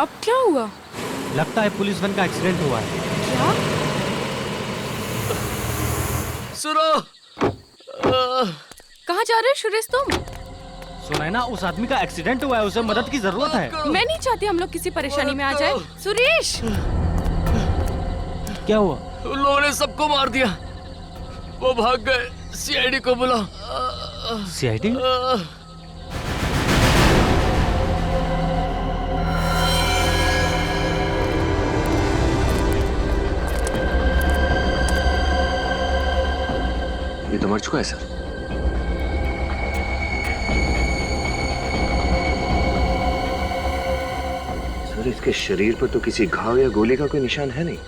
अब क्या हुआ? लगता है पुलिस वैन का एक्सीडेंट हुआ है। क्या? सुनो। कहाँ जा रहे हो सुरेश तुम? सुना है ना, उस आदमी का एक्सीडेंट हुआ है, उसे मदद की जरूरत है। मैं नहीं चाहती हम लोग किसी परेशानी में आ जाए। सुरेश! क्या हुआ? उन लोगों ने सबको मार दिया, वो भाग गए। सीआईडी को बुलाओ। सीआईडी? ये तो मर चुका है सर। सर इसके शरीर पर तो किसी घाव या गोली का कोई निशान है नहीं।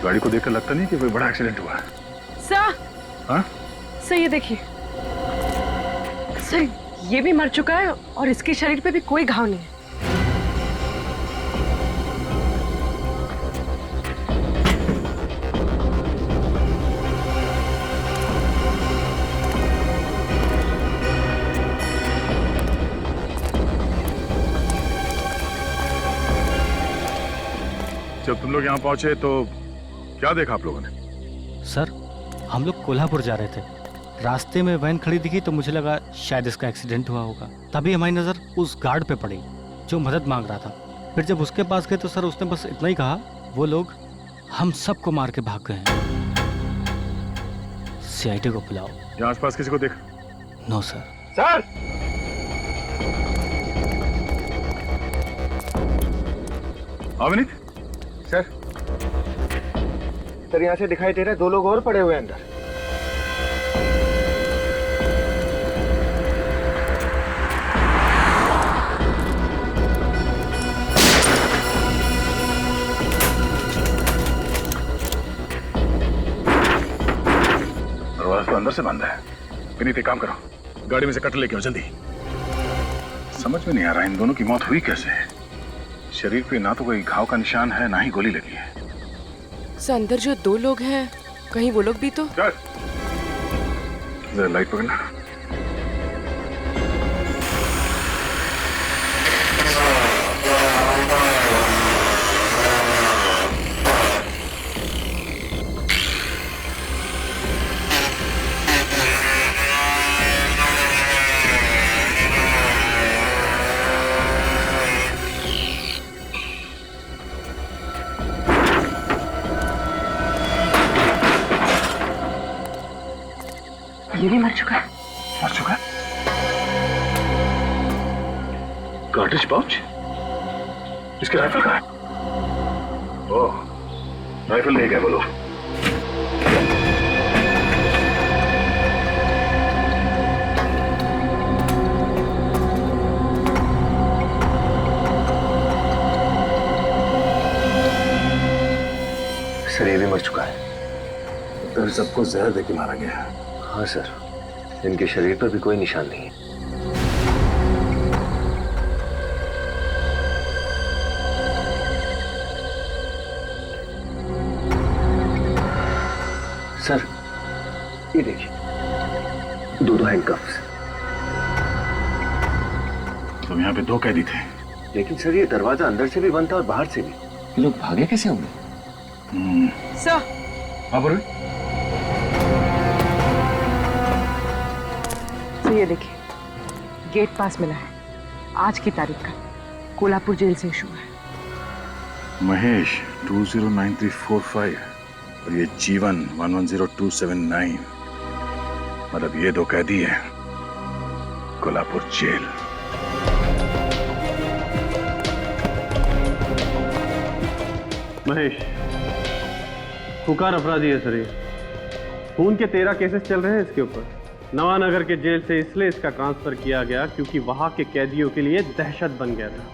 गाड़ी को देखकर लगता नहीं कि कोई बड़ा एक्सीडेंट हुआ है। सर, हाँ? सर ये देखिए, सर ये भी मर चुका है और इसके शरीर पे भी कोई घाव नहीं है। जब तुम लोग यहाँ पहुंचे तो क्या देखा आप लोगों ने? सर, हम लोग कोल्हापुर जा रहे थे, रास्ते में वैन खड़ी दिखी तो मुझे लगा शायद इसका एक्सीडेंट हुआ होगा। तभी हमारी नजर उस गार्ड पे पड़ी जो मदद मांग रहा था। फिर जब उसके पास गए तो सर उसने बस इतना ही कहा, वो लोग हम सबको मार के भाग गए हैं, सीआईडी को बुलाओ। यहाँ आसपास किसी को देखा? No sir. Sir! Avineet? Sir, sir यहाँ से दिखाई दे रहा है 2 लोग और पड़े हुए हैं अंदर। दरवाजा तो अंदर से बंद है। विनीत एक काम करो, गाड़ी में से कट लेके आओ जल्दी। समझ में नहीं आ रहा इन दोनों की मौत हुई कैसे। शरीर पे ना तो कोई घाव का निशान है, ना ही गोली लगी है। सर अंदर जो 2 लोग हैं, कहीं वो लोग भी तो। चल जरा लाइट पकड़ना। ये भी मर चुका है। मर चुका है? Cartridge pouch? इसके राइफल कहाँ है? ओह, राइफल ले गए वो लोग। सर ये भी मर चुका है। तो सबको जहर देके मारा गया है। हाँ सर, इनके शरीर पर भी कोई निशान नहीं है। सर ये देखिए, 2 हैंडकफ्स। तो यहाँ पे 2 कैदी थे। लेकिन सर ये दरवाजा अंदर से भी बंद था और बाहर से भी। ये लोग भागे कैसे होंगे? सर, हाँ बोलो। तो ये देखिए, गेट पास मिला है, आज की तारीख का, कोल्हापुर जेल से इशू है। महेश 209345 और ये जीवन 110279। मतलब ये 2 कैदी हैं कोल्हापुर जेल। महेश पुकार अपराधी है सर। ये खून के 13 केसेस चल रहे हैं इसके ऊपर। नवानगर के जेल से इसलिए इसका ट्रांसफर किया गया क्योंकि वहां के कैदियों के लिए दहशत बन गया था।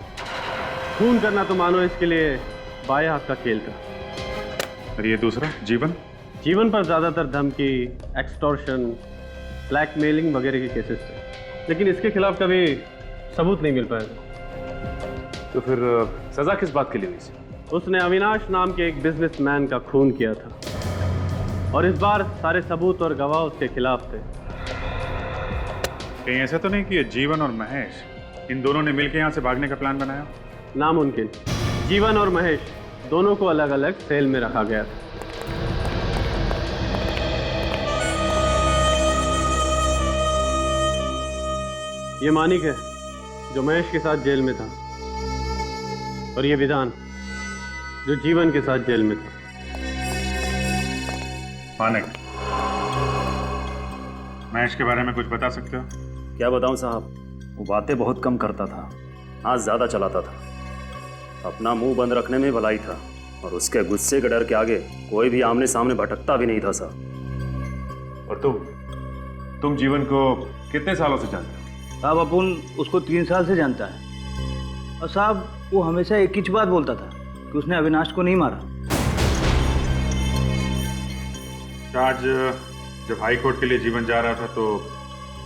खून करना तो मानो इसके लिए बाएं हाथ का खेल था। और ये दूसरा जीवन? जीवन पर ज्यादातर धमकी, एक्सटॉर्शन, ब्लैकमेलिंग वगैरह के केसेस थे, लेकिन इसके खिलाफ कभी सबूत नहीं मिल पाया। तो फिर सजा किस बात के लिए हुई? उसने अविनाश नाम के एक बिजनेसमैन का खून किया था और इस बार सारे सबूत और गवाह उसके खिलाफ थे। कहीं ऐसा तो नहीं कि ये जीवन और महेश इन दोनों ने मिलकर यहाँ से भागने का प्लान बनाया? नामुमकिन। जीवन और महेश दोनों को अलग अलग सेल में रखा गया था। ये मानिक है जो महेश के साथ जेल में था, और ये विधान जो जीवन के साथ जेल में था। मानिक, महेश के बारे में कुछ बता सकते हो? क्या बताऊं साहब, वो बातें बहुत कम करता था, हाथ ज्यादा चलाता था, अपना मुंह बंद रखने में भलाई था, और उसके गुस्से के डर के आगे कोई भी आमने सामने भटकता भी नहीं था साहब। और तुम जीवन को कितने सालों से जानते हो? साहब अपन उसको 3 साल से जानता है, और साहब वो हमेशा एक ही बात बोलता था कि उसने अविनाश को नहीं मारा। आज जब हाई कोर्ट के लिए जीवन जा रहा था तो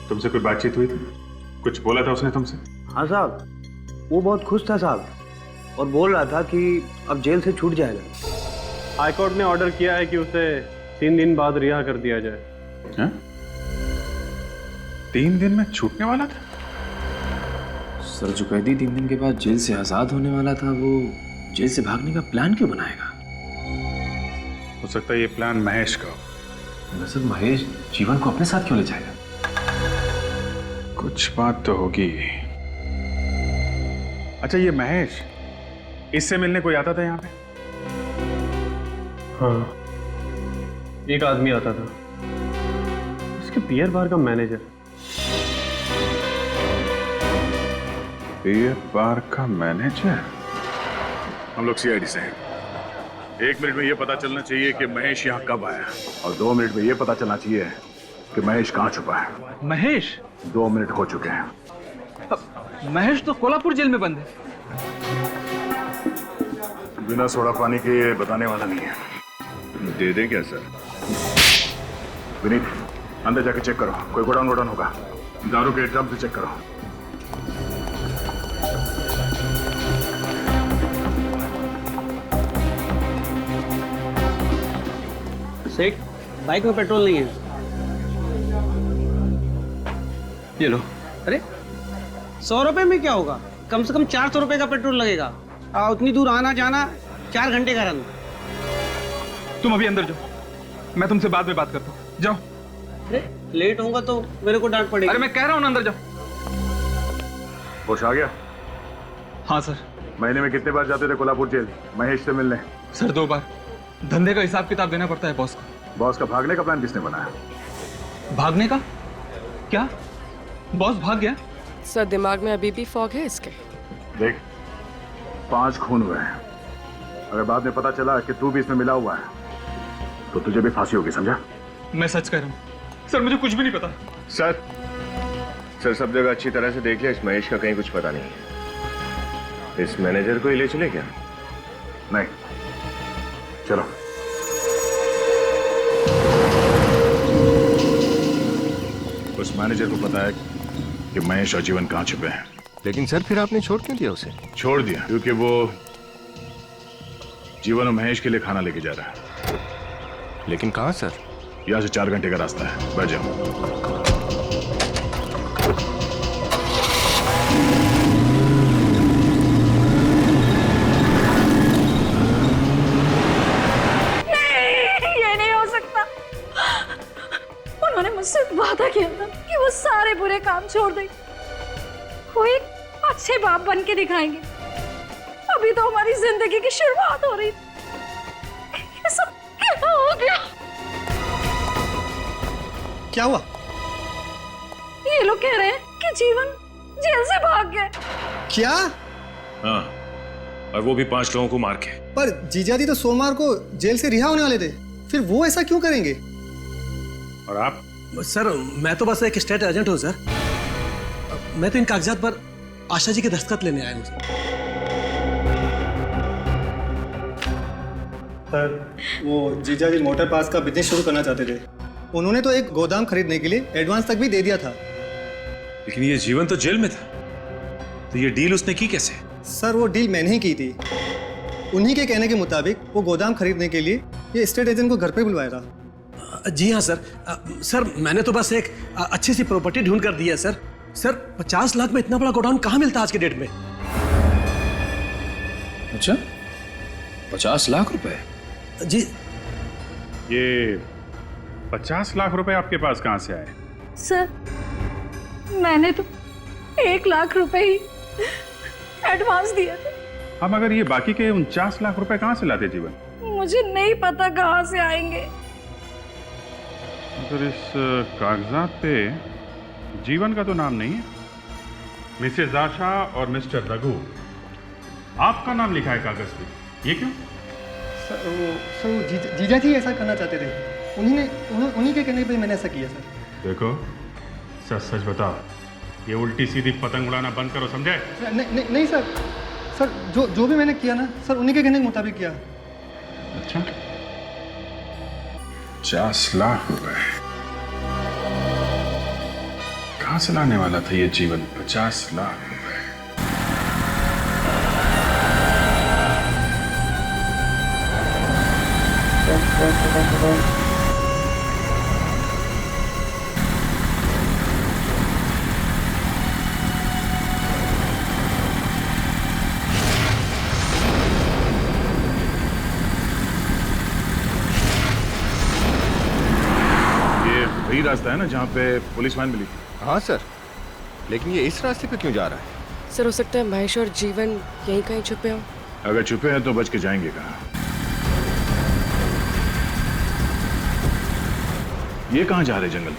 तुमसे कोई बातचीत हुई थी? कुछ बोला था उसने तुमसे? हाँ साहब, वो बहुत खुश था साहब, और बोल रहा था कि अब जेल से छूट जाएगा। हाई कोर्ट ने ऑर्डर किया है कि उसे 3 दिन बाद रिहा कर दिया जाए। है? 3 दिन में छूटने वाला था? सर, जो कैदी 3 दिन के बाद जेल से आजाद होने वाला था, वो जेल से भागने का प्लान क्यों बनाएगा? हो सकता है ये प्लान महेश का हो। दरअसल महेश जीवन को अपने साथ क्यों ले जाएगा? कुछ बात तो होगी। अच्छा, ये महेश, इससे मिलने कोई आता था यहाँ पे? हाँ, एक आदमी आता था, उसके बियर बार का मैनेजर। बियर बार का मैनेजर? हम लोग सीआईडी से हैं। 1 मिनट में ये पता चलना चाहिए कि महेश यहाँ कब आया, और 2 मिनट में ये पता चलना चाहिए कि महेश कहाँ छुपा है। महेश? 2 मिनट हो चुके हैं। महेश तो कोल्हापुर जेल में बंद है। बिना सोडा पानी के ये बताने वाला नहीं है। दे दें क्या सर? विनीत, अंदर जाके चेक करो, कोई गोडाउन वोडाउन होगा। दारू के ड्रम से चेक करो। सेठ, बाइक में पेट्रोल नहीं है। ये लो। अरे 100 रुपए में क्या होगा? कम से कम 400 रुपए का पेट्रोल लगेगा। उतनी दूर आना जाना 4 घंटे का रन। तुम अभी अंदर जाओ, मैं तुमसे बाद में बात करता हूँ। जाओ। अरे लेट होगा तो मेरे को डांट पड़ेगी। अरे मैं कह रहा हूँ ना, अंदर जाओ। होश आ गया? हाँ सर। महीने में कितने बार जाते थे कोल्हापुर जेल महेश से मिलने? सर 2 बार। धंधे का हिसाब किताब देना पड़ता है बॉस को। बॉस का भागने का प्लान किसने बनाया? भागने का? क्या बॉस भाग गया? सर, दिमाग में अभी भी फॉग है इसके। देख, 5 खून हुए हैं। अगर बाद में पता चला कि तू भी इसमें मिला हुआ है तो तुझे भी फांसी होगी, समझा? मैं सच कह रहा हूँ सर, मुझे कुछ भी नहीं पता। सर सब जगह अच्छी तरह से देख लिया, इस महेश का कहीं कुछ पता नहीं है। इस मैनेजर को ही ले चले क्या? नहीं, चलो। उस मैनेजर को पता है कि महेश और जीवन कहाँ छुपे हैं। लेकिन सर फिर आपने छोड़ क्यों दिया उसे? छोड़ दिया क्योंकि वो जीवन और महेश के लिए खाना लेके जा रहा है। लेकिन कहाँ सर? यहाँ से 4 घंटे का रास्ता है, बैठ जाओ। मुझसे वादा किया था कि वो सारे बुरे काम छोड़ देंगे, वो एक अच्छे बाप बन के दिखाएंगे। अभी तो हमारी जिंदगी की शुरुआत हो रही, ये सब क्या हो गया? क्या हुआ? ये लोग कह रहे हैं कि जीवन जेल से भाग गए। क्या? हाँ, और वो भी 5 लोगों को मार के। पर जीजाजी तो सोमवार को जेल से रिहा होने वाले थे, फिर वो ऐसा क्यों करेंगे? और आप? सर मैं तो बस एक स्टेट एजेंट हूँ सर। मैं तो इन कागजात पर आशा जी के दस्तखत लेने आया हूँ सर। वो जीजाजी मोटर पास का बिजनेस शुरू करना चाहते थे, उन्होंने तो एक गोदाम खरीदने के लिए एडवांस तक भी दे दिया था। लेकिन ये जीवन तो जेल में था, तो ये डील उसने की कैसे? सर वो डील मैंने ही की थी। उन्हीं के कहने के मुताबिक वो गोदाम खरीदने के लिए ये स्टेट एजेंट को घर पे बुलवाया था। जी हाँ सर। सर मैंने तो बस एक अच्छी सी प्रॉपर्टी ढूंढ कर दी है सर। सर 50 लाख में इतना बड़ा गोडाउन कहाँ मिलता आज के डेट में? अच्छा, 50 लाख रुपए? जी। ये 50 लाख रुपए आपके पास कहाँ से आए? सर मैंने तो 1 लाख रुपए ही एडवांस दिए थे। अब अगर ये बाकी के 49 लाख रुपए कहाँ से लाते जीवन? मुझे नहीं पता कहाँ से आएंगे। अगर इस कागजात पे जीवन का तो नाम नहीं है, मिसेज आशा और मिस्टर रघु आपका नाम लिखा है कागज पे, ये क्यों? सर जीजा जी ऐसा करना चाहते थे, उन्हीं के कहने पे मैंने ऐसा किया सर। देखो सच सच बताओ, ये उल्टी सीधी पतंग उड़ाना बंद करो, समझे? नहीं सर जो भी मैंने किया ना सर, उन्हीं के कहने के मुताबिक किया। अच्छा, 50 लाख रुपए कहां से लाने वाला था ये जीवन? 50 लाख रुपए। वही रास्ता है ना जहाँ पे पुलिस वैन मिली? हाँ सर, लेकिन ये इस रास्ते पे क्यों जा रहा है? सर हो सकता है महेश और जीवन यहीं कहीं छुपे हों। अगर छुपे हैं तो बच के जाएंगे कहाँ? ये कहाँ जा रहे जंगल में?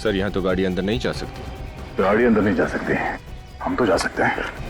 सर यहाँ तो गाड़ी अंदर नहीं जा सकती। गाड़ी अंदर नहीं जा सकती, हम तो जा सकते हैं।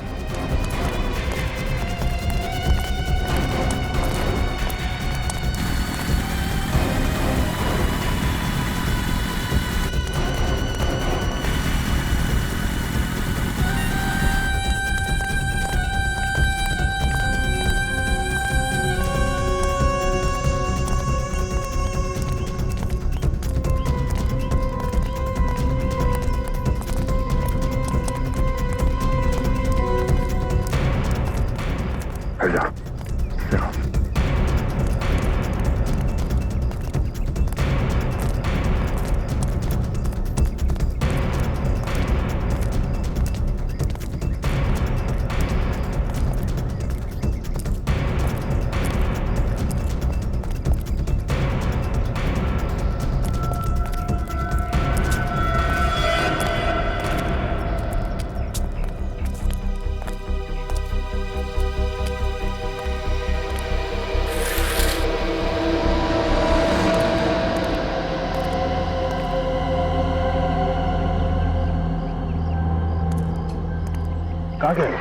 कहाँ गए?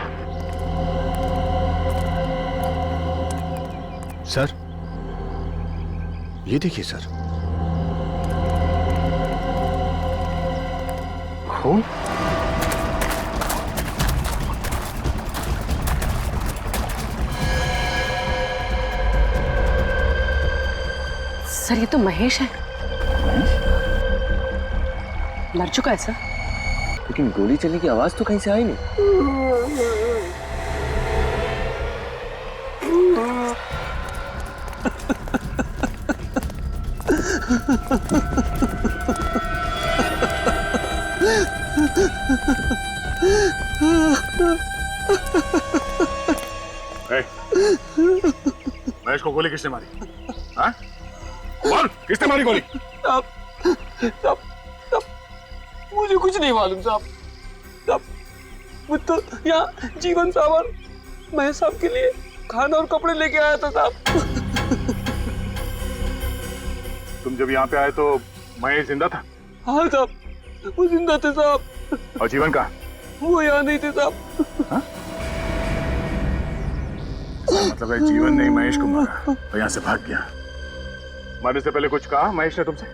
सर ये देखिए सर, खून। सर ये तो महेश है। मर चुका है सर। लेकिन गोली चलने की आवाज तो कहीं से आई नहीं। महेश को गोली किसने मारी? हाँ? बोल, किसने मारी गोली? साहब, मुझे कुछ नहीं मालूम साहब। वो तो यहाँ जीवन साहब और महेश साहब के लिए खाना और कपड़े लेके आया था साहब। तुम जब यहाँ पे आए तो महेश जिंदा था? हाँ साहब, वो जिंदा थे साहब। और जीवन का? वो यहाँ नहीं थे साहब। हाँ? मतलब है जीवन ने महेश को मारा और यहाँ से भाग गया। मरने से पहले कुछ कहा महेश ने तुमसे?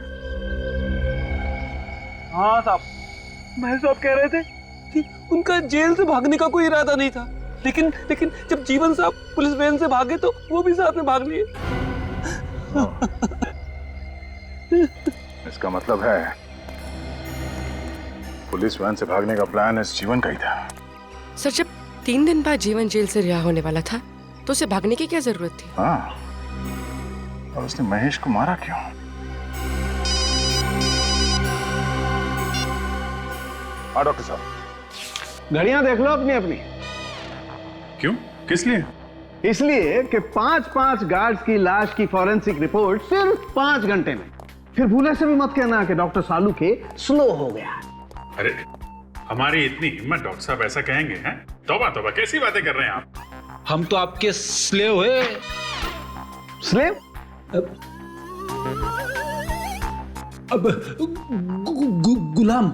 हाँ साहब, महेश साहब कह रहे थे कि उनका जेल से भागने का कोई इरादा नहीं था, लेकिन जब जीवन साहब पुलिस वैन से भागे तो वो भी साथ में भाग लिए। इसका मतलब है पुलिस वैन से भागने का प्लान इस जीवन का ही था। सर जब 3 दिन बाद जीवन जेल से रिहा होने वाला था, तो उसे भागने की क्या जरूरत थी? हाँ, और उसने महेश को मारा क्यों? हाँ डॉक्टर साहब, घड़ियां देख लो अपनी अपनी। क्यों? किस लिए? इसलिए कि 5-5 गार्ड्स की लाश की फॉरेंसिक रिपोर्ट सिर्फ 5 घंटे में। फिर भूले से भी मत कहना कि डॉक्टर सालू के स्लो हो गया। अरे हमारी इतनी हिम्मत डॉक्टर साहब ऐसा कहेंगे हैं? तौबा तौबा, कैसी बातें कर रहे हैं आप? हम तो आपके स्लेव है। स्लेव? अब गुलाम।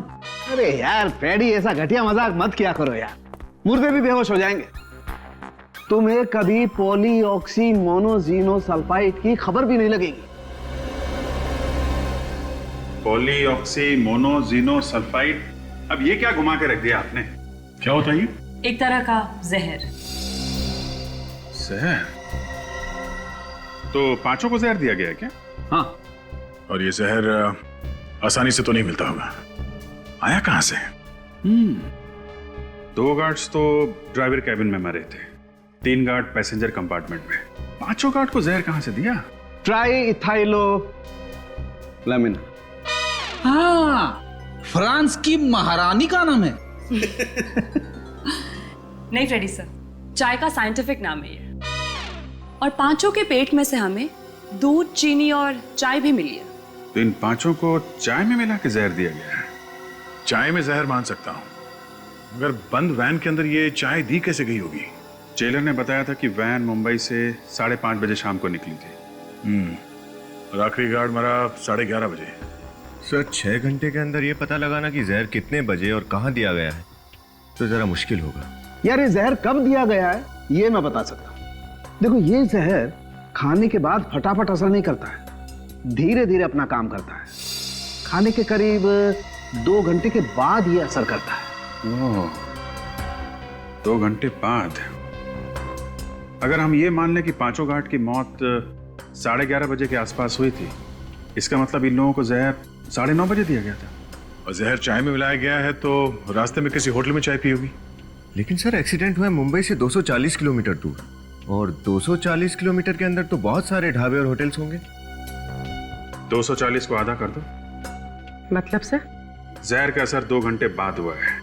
अरे यार फ्रेडी, ऐसा घटिया मजाक मत किया करो यार, मुर्दे भी बेहोश हो जाएंगे। तुम्हें कभी पॉलीऑक्सी मोनोजीनोसल्फाइड की खबर भी नहीं लगेगी। पॉलीऑक्सी मोनोजीनोसल्फाइड, अब ये क्या घुमा के रख दिया आपने? क्या होता है ये? एक तरह का जहर। जहर? तो पांचों को जहर दिया गया है क्या? हाँ। और ये जहर आसानी से तो नहीं मिलता होगा, आया कहां से? 2 गार्ड्स तो ड्राइवर कैबिन में मरे थे, 3 गार्ड पैसेंजर कंपार्टमेंट में। 5 गार्ड को जहर कहां से दिया? ट्राई इथाइलो लैमिना। हाँ, फ्रांस की महारानी का नाम है। नहीं फ्रेडी सर, चाय का साइंटिफिक नाम है ये। और 5 के पेट में से हमें दूध, चीनी और चाय भी मिली है। तो इन 5 को चाय में मिला के जहर दिया गया है। चाय में जहर मान सकता हूं, मगर बंद वैन के अंदर ये चाय दी कैसे गई होगी? जेलर ने बताया था कि वैन मुंबई से 5:30 बजे शाम को निकली थी। और आखिरी गार्ड मरा 11:30 बजे। सर 6 घंटे के अंदर ये पता लगाना कि जहर कितने बजे और कहां दिया गया है तो जरा मुश्किल होगा। यार ये जहर कब दिया गया है ये मैं बता सकता हूं। देखो, ये जहर खाने के बाद फटाफट असर नहीं करता है, धीरे धीरे अपना काम करता है। खाने के करीब 2 घंटे के बाद ये असर करता है। 2 घंटे बाद? अगर हम ये मान लें कि 5 गार्ड की मौत 11:30 बजे के आसपास हुई थी, इसका मतलब इन लोगों को जहर 9:30 बजे दिया गया था। और जहर चाय में मिलाया गया है तो रास्ते में किसी होटल में चाय पी होगी। लेकिन सर एक्सीडेंट हुआ है मुंबई से 240 किलोमीटर दूर, और 240 किलोमीटर के अंदर तो बहुत सारे ढाबे और होटल्स होंगे। 240 को आधा कर दो। मतलब सर? जहर का असर 2 घंटे बाद हुआ है।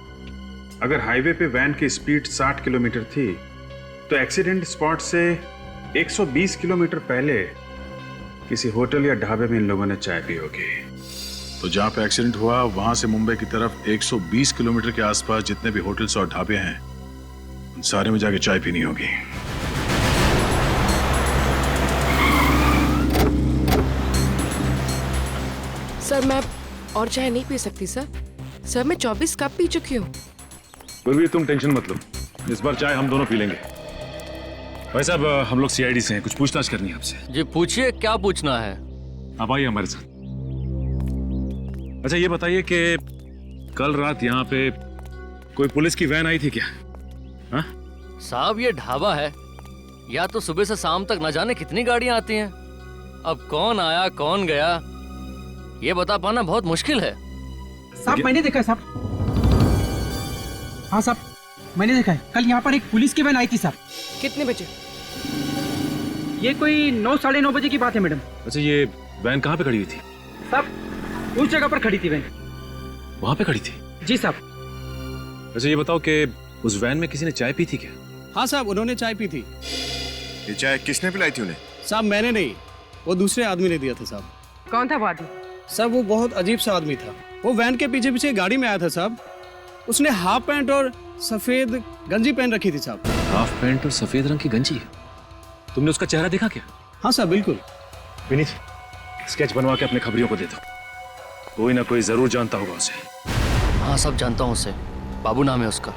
अगर हाईवे पे वैन की स्पीड 60 किलोमीटर थी तो एक्सीडेंट स्पॉट से 120 किलोमीटर पहले किसी होटल या ढाबे में इन लोगों ने चाय पी होगी। तो जहां पे एक्सीडेंट हुआ वहां से मुंबई की तरफ 120 किलोमीटर के आसपास जितने भी होटल्स और ढाबे हैं उन सारे में जाके चाय पीनी होगी। सर मैं और चाय नहीं पी सकती सर। सर मैं 24 कप पी चुकी हूँ। फिर भी तुम टेंशन मत लो, इस बार चाय हम दोनों पी लेंगे। भाई साहब, हम लोग सीआईडी से हैं, कुछ पूछताछ करनी है आपसे। जी पूछिए, क्या पूछना है? आप आइए हमारे साथ। अच्छा ये बताइए कि कल रात यहाँ पे कोई पुलिस की वैन आई थी क्या? हाँ? साहब ये ढाबा है, या तो सुबह से शाम तक न जाने कितनी गाड़ियां आती हैं। अब कौन आया कौन गया ये बता पाना बहुत मुश्किल है। साहब मैंने देखा है साहब। हाँ साहब मैंने देखा है, कल यहाँ पर एक पुलिस की वैन आई थी साहब। कितने बजे? ये कोई 9 साढ़े 9 बजे की बात है मैडम। अच्छा ये वैन कहाँ पे खड़ी हुई थी? साहब उस जगह पर खड़ी थी वैन। वहाँ पे खड़ी थी? जी साहब। अच्छा ये बताओ कि उस वैन में किसी ने चाय पी थी क्या? हाँ साहब उन्होंने चाय पी थी। ये चाय किसने पिलाई थी उन्हें? साहब मैंने नहीं, वो दूसरे आदमी ने दिया था साहब। कौन था वो आदमी? साहब वो बहुत अजीब सा आदमी था। वो वैन के पीछे पीछे गाड़ी में आया था साहब। उसने हाफ पैंट और सफेद गंजी पहन रखी थी साहब। हाफ पैंट और सफेद रंग की गंजी? तुमने उसका चेहरा देखा क्या? हाँ साहब बिल्कुल। विनीत स्केच बनवा के अपने खबरियों को दे दो, कोई ना कोई जरूर जानता होगा उसे। हाँ सब जानता हूँ उसे, बाबू नाम है उसका।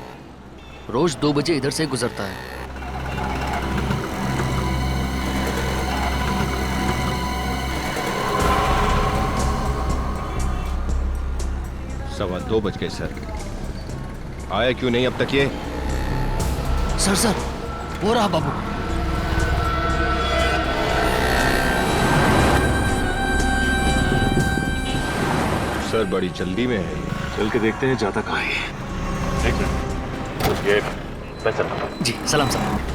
रोज 2 बजे इधर से गुजरता है। सवा 2 बज गए सर, आया क्यों नहीं अब तक ये? सर वो रहा बाबू। सर बड़ी जल्दी में है ये। चल के देखते हैं जाता कहाँ है। एक मिनट, ये मैं चलता हूँ। जी सलाम साहब।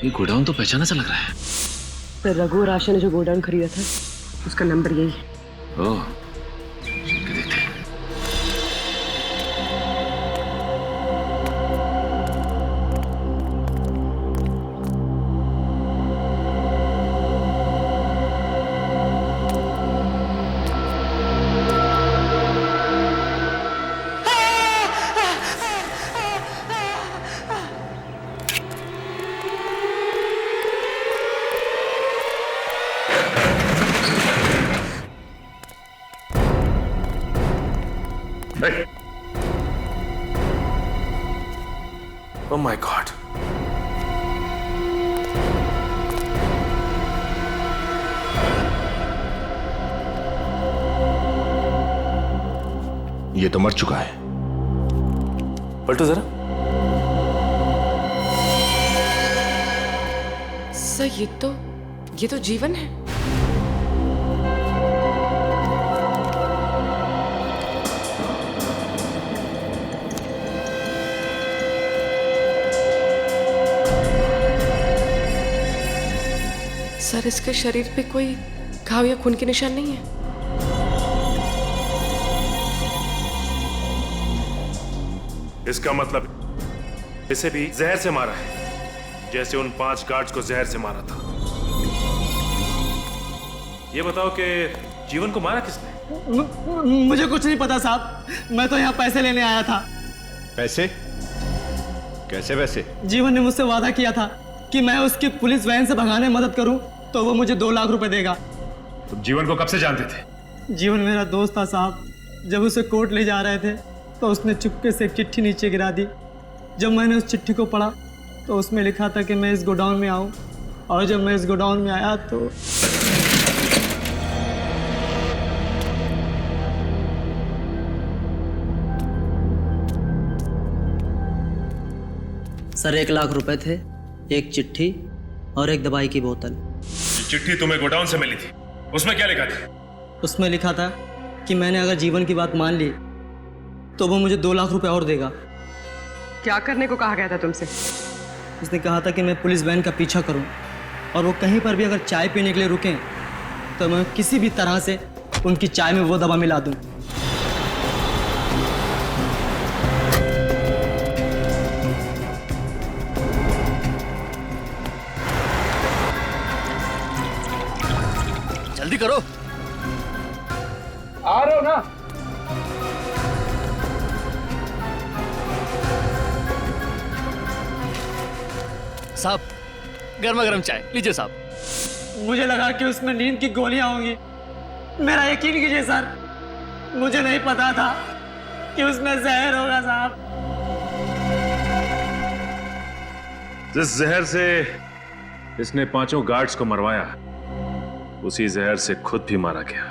ये गोडाउन तो पहचाना सा लग रहा है। पर रघु और आशा ने जो गोडाउन खरीदा था उसका नंबर यही है। ओह, Oh my God. ये तो मर चुका है। पलटो जरा। सर ये तो जीवन है। सर इसके शरीर पे कोई घाव या खून के निशान नहीं है। इसका मतलब इसे भी जहर से मारा है, जैसे उन 5 गार्ड्स को जहर से मारा था। ये बताओ कि जीवन को मारा किसने? मुझे कुछ नहीं पता साहब, मैं तो यहाँ पैसे लेने आया था। पैसे? कैसे पैसे? जीवन ने मुझसे वादा किया था कि मैं उसकी पुलिस वैन से भगाने में मदद करूं तो वो मुझे 2 लाख रुपए देगा। तुम जीवन को कब से जानते थे? जीवन मेरा दोस्त था साहब। जब उसे कोर्ट ले जा रहे थे तो उसने चुपके से एक चिट्ठी नीचे गिरा दी। जब मैंने उस चिट्ठी को पढ़ा तो उसमें लिखा था कि मैं इस गोडाउन में आऊं, और जब मैं इस गोडाउन में आया तो सर 1 लाख रुपए थे, एक चिट्ठी और एक दवाई की बोतल। चिट्ठी तुम्हें गोडाउन से मिली थी, उसमें क्या लिखा था? उसमें लिखा था कि मैंने अगर जीवन की बात मान ली तो वो मुझे 2 लाख रुपए और देगा। क्या करने को कहा गया था तुमसे? उसने कहा था कि मैं पुलिस वैन का पीछा करूं, और वो कहीं पर भी अगर चाय पीने के लिए रुकें तो मैं किसी भी तरह से उनकी चाय में वो दवा मिला दूं। जल्दी करो। आ रहे हो ना? साहब गर्मा गर्म चाय लीजिए साहब। मुझे लगा कि उसमें नींद की गोलियां होंगी। मेरा यकीन कीजिए सर, मुझे नहीं पता था कि उसमें जहर होगा साहब। जिस जहर से इसने 5 गार्ड्स को मरवाया, उसी जहर से खुद भी मारा गया।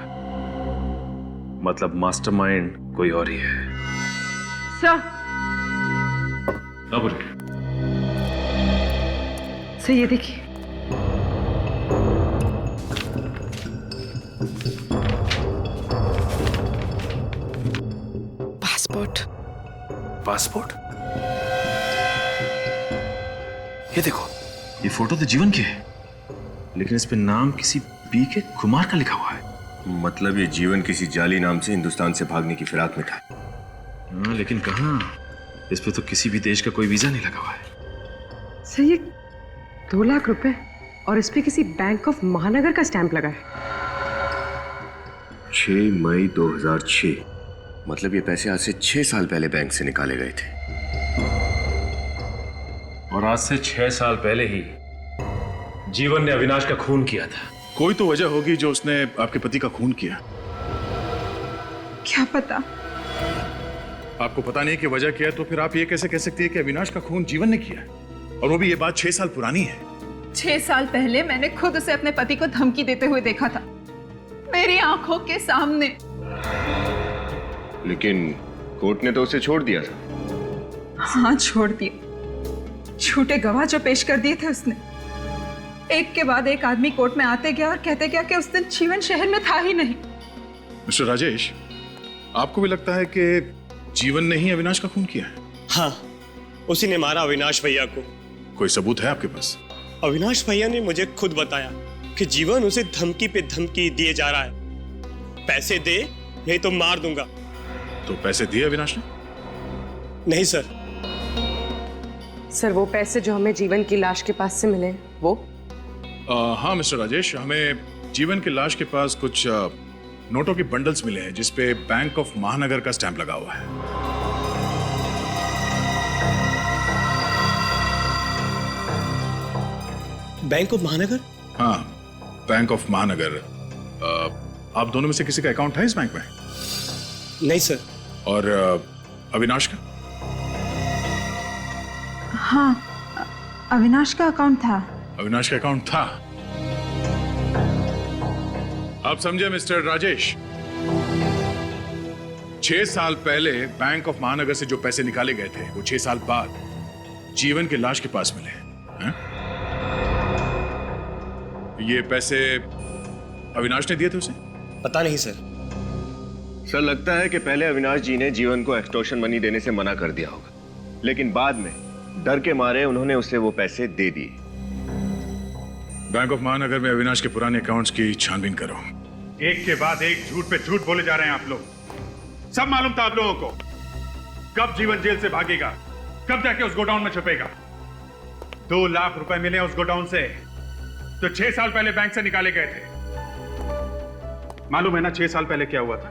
मतलब मास्टरमाइंड कोई और ही है। सर सर ये देखिए। पासपोर्ट। पासपोर्ट? ये देखो, ये फोटो तो जीवन की है, लेकिन इस पे नाम किसी बीके कुमार का लिखा हुआ है। मतलब ये जीवन किसी जाली नाम से हिंदुस्तान से भागने की फिराक में था। हाँ, लेकिन कहाँ? इस पे तो किसी भी देश का कोई वीजा नहीं लगा हुआ है। सर ये 2 लाख रुपए और इस पे किसी बैंक ऑफ महानगर का स्टैंप लगा है। 6 मई 2006। मतलब ये पैसे आज से 6 साल पहले बैंक से निकाले गए थे। आज से 6 साल पहले ही जीवन ने अविनाश का खून किया था। कोई तो वजह होगी जो उसने आपके पति का खून किया। क्या पता? आपको पता नहीं कि वजह क्या है, तो फिर आप ये कैसे कह सकती है कि अविनाश का खून जीवन ने किया? और वो भी ये बात 6 साल पुरानी है। 6 साल पहले मैंने खुद उसे अपने पति को धमकी देते हुए देखा था, मेरी आंखों के सामने। लेकिन कोर्ट ने तो उसे छोड़ दिया था। हाँ, छोड़ दिया। झूठे गवाह जो पेश कर दिए थे उसने। एक के बाद एक आदमी कोर्ट में आते गया और कहते गया कि उस दिन जीवन शहर में था ही नहीं। मिस्टर राजेश, आपको भी लगता है कि जीवन ने ही अविनाश का खून किया है? हाँ, उसी ने मारा अविनाश भैया को। कोई सबूत है आपके पास? अविनाश भैया ने मुझे खुद बताया कि जीवन उसे धमकी पे धमकी दिए जा रहा है, पैसे दे नहीं तो मार दूंगा। तो पैसे दिए अविनाश ने? नहीं सर। सर, वो पैसे जो हमें जीवन की लाश के पास से मिले वो? हाँ मिस्टर राजेश, हमें जीवन की लाश के पास कुछ नोटों के बंडल्स मिले हैं जिसपे बैंक ऑफ महानगर का स्टैंप लगा हुआ है। बैंक ऑफ महानगर? हाँ, बैंक ऑफ महानगर। आप दोनों में से किसी का अकाउंट है इस बैंक में? नहीं सर। और अविनाश का? हाँ, अविनाश का अकाउंट था। अविनाश का अकाउंट था। आप समझे मिस्टर राजेश? 6 साल पहले बैंक ऑफ महानगर से जो पैसे निकाले गए थे वो 6 साल बाद जीवन की लाश के पास मिले हैं? ये पैसे अविनाश ने दिए थे उसे? पता नहीं सर। सर, लगता है कि पहले अविनाश जी ने जीवन को एक्सटॉर्शन मनी देने से मना कर दिया होगा, लेकिन बाद में डर के मारे उन्होंने उसे वो पैसे दे दिए। बैंक ऑफ महानगर में अविनाश के पुराने अकाउंट्स की छानबीन करो। एक के बाद एक झूठ पे झूठ बोले जा रहे हैं आप लोग। सब मालूम था आप लोगों को कब जीवन जेल से भागेगा, कब जाके उस गोडाउन में छुपेगा। 2 लाख रुपए मिले उस गोडाउन से तो 6 साल पहले बैंक से निकाले गए थे। मालूम है ना 6 साल पहले क्या हुआ था?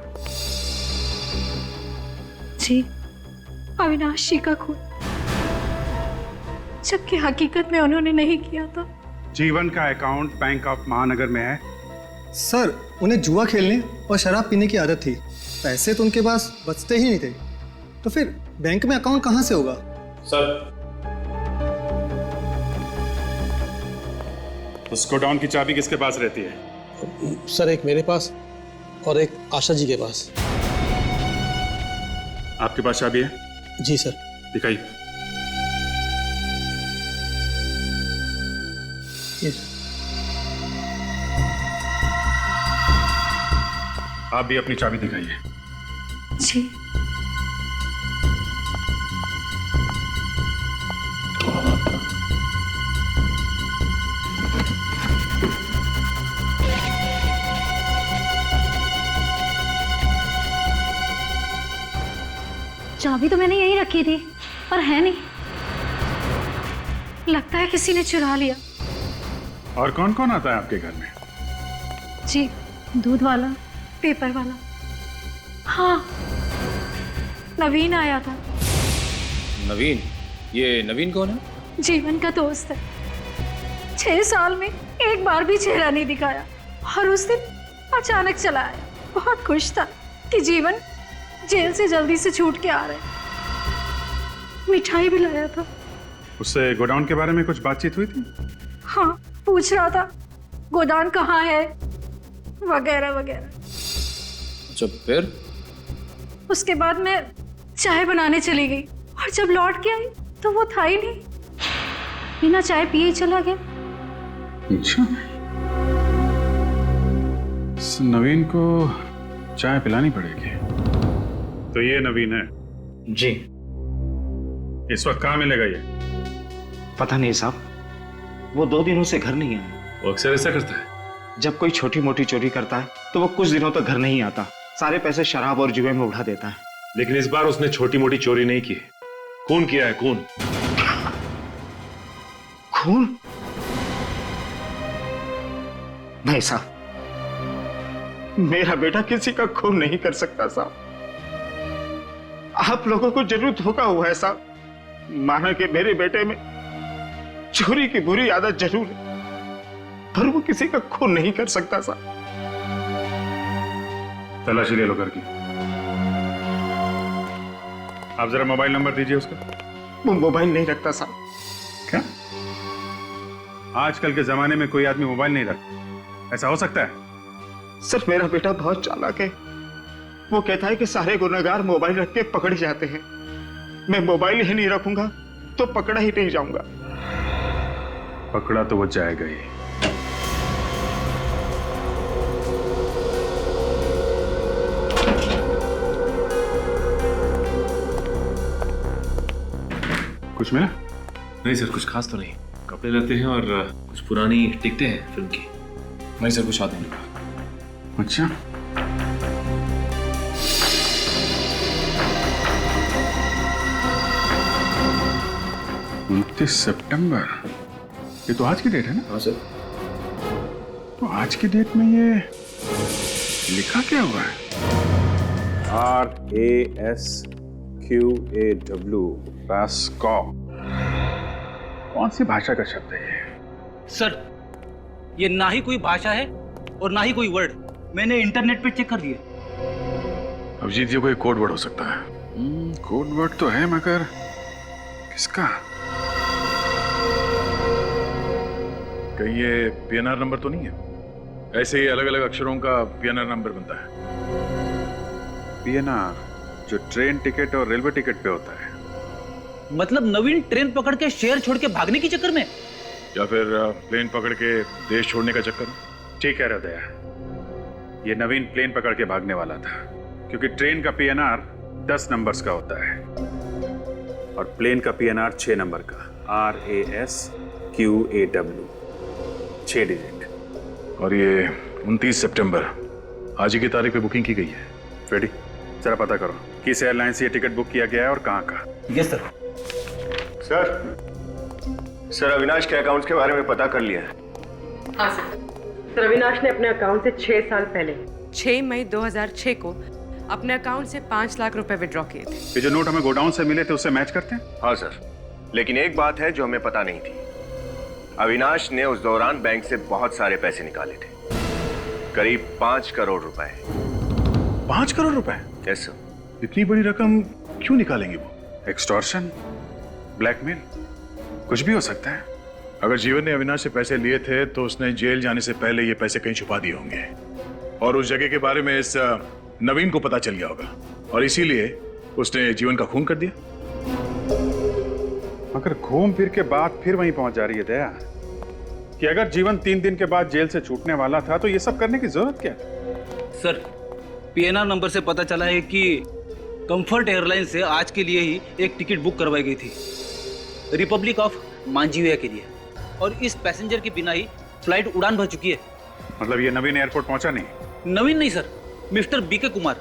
जी, अविनाश जी का खून, जबकि हकीकत में उन्होंने नहीं किया था। जीवन का अकाउंट बैंक ऑफ महानगर में है। सर, उन्हें जुआ खेलने और शराब पीने की आदत थी। पैसे तो उनके पास बचते ही नहीं थे, तो फिर बैंक में अकाउंट कहां से होगा? सर, उस गोडाउन की चाबी किसके पास रहती है? सर, एक मेरे पास और एक आशा जी के पास। आपके पास चाबी है? जी सर। दिखाइए। आप भी अपनी चाबी दिखाइए। जी। चाबी तो मैंने यहीं रखी थी, पर है नहीं। लगता है किसी ने चुरा लिया। और कौन कौन आता है आपके घर में? जी, दूध वाला, पेपर वाला। हाँ, नवीन आया था। नवीन? ये नवीन कौन है? जीवन का दोस्त है। 6 साल में एक बार भी चेहरा नहीं दिखाया और उस दिन अचानक चला आया। बहुत खुश था कि जीवन जेल से जल्दी से छूट के आ रहे। मिठाई भी लाया था। उससे गोडाउन के बारे में कुछ बातचीत हुई थी? हाँ, पूछ रहा था गोदाम कहाँ है वगैरह वगैरह। जब फिर? उसके बाद मैं चाय बनाने चली गई और जब लौट के आई तो वो था ही नहीं। बिना चाय पिए ही चला गया। अच्छा, नवीन को चाय पिलानी पड़ेगी। तो ये नवीन है? जी। इस वक्त कहाँ मिलेगा ये? पता नहीं साहब, वो 2 दिनों से घर नहीं आया। वो अक्सर ऐसा करता है? जब कोई छोटी मोटी चोरी करता है तो वो कुछ दिनों तक घर नहीं आता। सारे पैसे शराब और जुए में उड़ा देता है। लेकिन इस बार उसने छोटी मोटी चोरी नहीं की, खून किया है। खून? खून? नहीं साहब, मेरा बेटा किसी का खून नहीं कर सकता साहब। आप लोगों को जरूर धोखा हुआ है साहब। माना कि मेरे बेटे में चोरी की बुरी आदत जरूर है, पर वो किसी का खून नहीं कर सकता साहब। तलाशी ले लो घर की। आप जरा मोबाइल नंबर दीजिए उसका। वो मोबाइल नहीं रखता साहब। क्या? आजकल के जमाने में कोई आदमी मोबाइल नहीं रखता, ऐसा हो सकता है? सर मेरा बेटा बहुत चालाक है, वो कहता है कि सारे गुनहगार मोबाइल रख के पकड़े जाते हैं। मैं मोबाइल ही नहीं रखूंगा तो पकड़ा ही नहीं जाऊंगा। पकड़ा तो वो जाएगा ही। कुछ मिला? नहीं सर, कुछ खास तो नहीं। कपड़े लेते हैं और कुछ पुरानी टिकटें हैं फिल्म की। नहीं सर, कुछ आते नहीं। अच्छा, 29 सितंबर, ये तो आज की डेट है ना? हाँ सर। तो आज की डेट में ये लिखा क्या हुआ है? RASQAW, Roscoe. कौन सी भाषा का शब्द है ये? सर, ये ना ही कोई भाषा है और ना ही कोई वर्ड। मैंने इंटरनेट पे चेक कर दिया। अभिजीत, ये कोई कोड वर्ड हो सकता है। कोड वर्ड तो है, मगर किसका? कहीं ये PNR नंबर तो नहीं है? ऐसे ही अलग अलग अक्षरों का PNR नंबर बनता है। PNR जो ट्रेन टिकट और रेलवे टिकट पे होता है। मतलब नवीन ट्रेन पकड़ के शहर छोड़ के भागने की चक्कर में, या फिर प्लेन पकड़ के देश छोड़ने का चक्कर में? ठीक कह रहे हो दया, ये नवीन प्लेन पकड़ के भागने वाला था, क्योंकि ट्रेन का PNR 10 नंबर्स का होता है और प्लेन का PNR 6 नंबर का, RASQAW, 6 डिजिट। और ये 29 सितंबर आज ही की तारीख पे बुकिंग की गई है। रेडी, जरा पता करो किस एयरलाइन से ये टिकट बुक किया गया है और कहाँ का। Yes sir. सर अविनाश के अकाउंट्स के बारे में पता कर लिया है। हाँ सर, अविनाश ने अपने अकाउंट से 6 साल पहले 6 मई 2006 को अपने अकाउंट से 5 लाख रुपए विड्रॉ किए थे। ये जो नोट हमें गोडाउन से मिले थे उससे मैच करते हैं? हाँ सर, लेकिन एक बात है जो हमें पता नहीं थी। अविनाश ने उस दौरान बैंक से बहुत सारे पैसे निकाले थे, करीब 5 करोड़ रुपए। 5 करोड़ रुपए? Yes sir. इतनी बड़ी रकम क्यों निकालेंगे वो? एक्सटॉर्शन, ब्लैकमेल, कुछ भी हो सकता है। अगर जीवन ने अविनाश से पैसे लिए थे तो उसने जेल जाने से पहले ये पैसे कहीं छुपा दिए होंगे और उस जगह के बारे में इस नवीन को पता चल गया होगा और इसीलिए उसने जीवन का खून कर दिया। मगर घूम फिर के बात फिर वहीं पहुंच जा रही है दया कि अगर जीवन 3 दिन के बाद जेल से छूटने वाला था तो ये सब करने की जरूरत क्या? सर, PNR नंबर से पता चला है कि कंफर्ट एयरलाइन से आज के लिए ही एक टिकट बुक करवाई गई थी, रिपब्लिक ऑफ मांजीविया के लिए, और इस पैसेंजर के बिना ही फ्लाइट उड़ान भर चुकी है। मतलब ये नवीन एयरपोर्ट पहुंचा नहीं? नवीन नहीं सर, मिस्टर BK कुमार।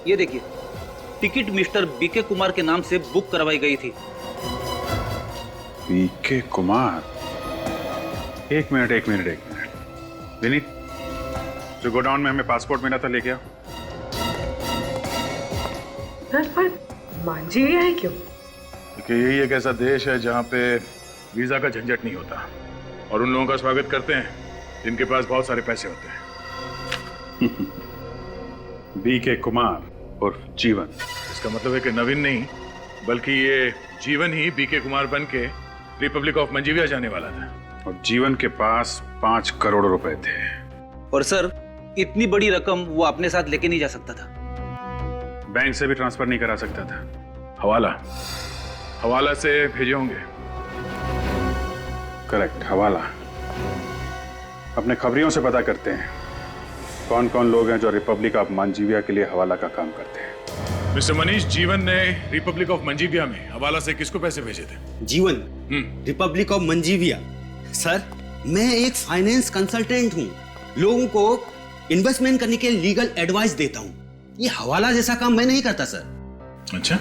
ये देखिए, टिकट मिस्टर BK कुमार के नाम से बुक करवाई गई थी। BK कुमार? एक मिनट विनीत, जो गोडाउन में हमें पासपोर्ट मिला था लेके आओ। पर मांजीविया है क्यों? क्योंकि यही एक ऐसा देश है जहाँ पे वीजा का झंझट नहीं होता और उन लोगों का स्वागत करते हैं जिनके पास बहुत सारे पैसे होते हैं। BK कुमार और जीवन, इसका मतलब है कि नवीन नहीं बल्कि ये जीवन ही BK कुमार बन के रिपब्लिक ऑफ मंजीविया जाने वाला था और जीवन के पास 5 करोड़ रुपए थे। और सर, इतनी बड़ी रकम वो अपने साथ लेके नहीं जा सकता था। बैंक से भी ट्रांसफर नहीं करा सकता था, हवाला से भेजे होंगे। करेक्ट, हवाला। अपने खबरियों से पता करते हैं कौन कौन लोग हैं जो रिपब्लिक ऑफ मंजीविया के लिए हवाला का काम करते हैं। मिस्टर मनीष, जीवन ने रिपब्लिक ऑफ मंजीविया में हवाला से किसको पैसे भेजे थे? जीवन, रिपब्लिक ऑफ मंजीविया? सर, मैं एक फाइनेंस कंसल्टेंट हूँ, लोगों को इन्वेस्टमेंट करने के लीगल एडवाइस देता हूँ। ये हवाला जैसा काम मैं नहीं करता सर। अच्छा,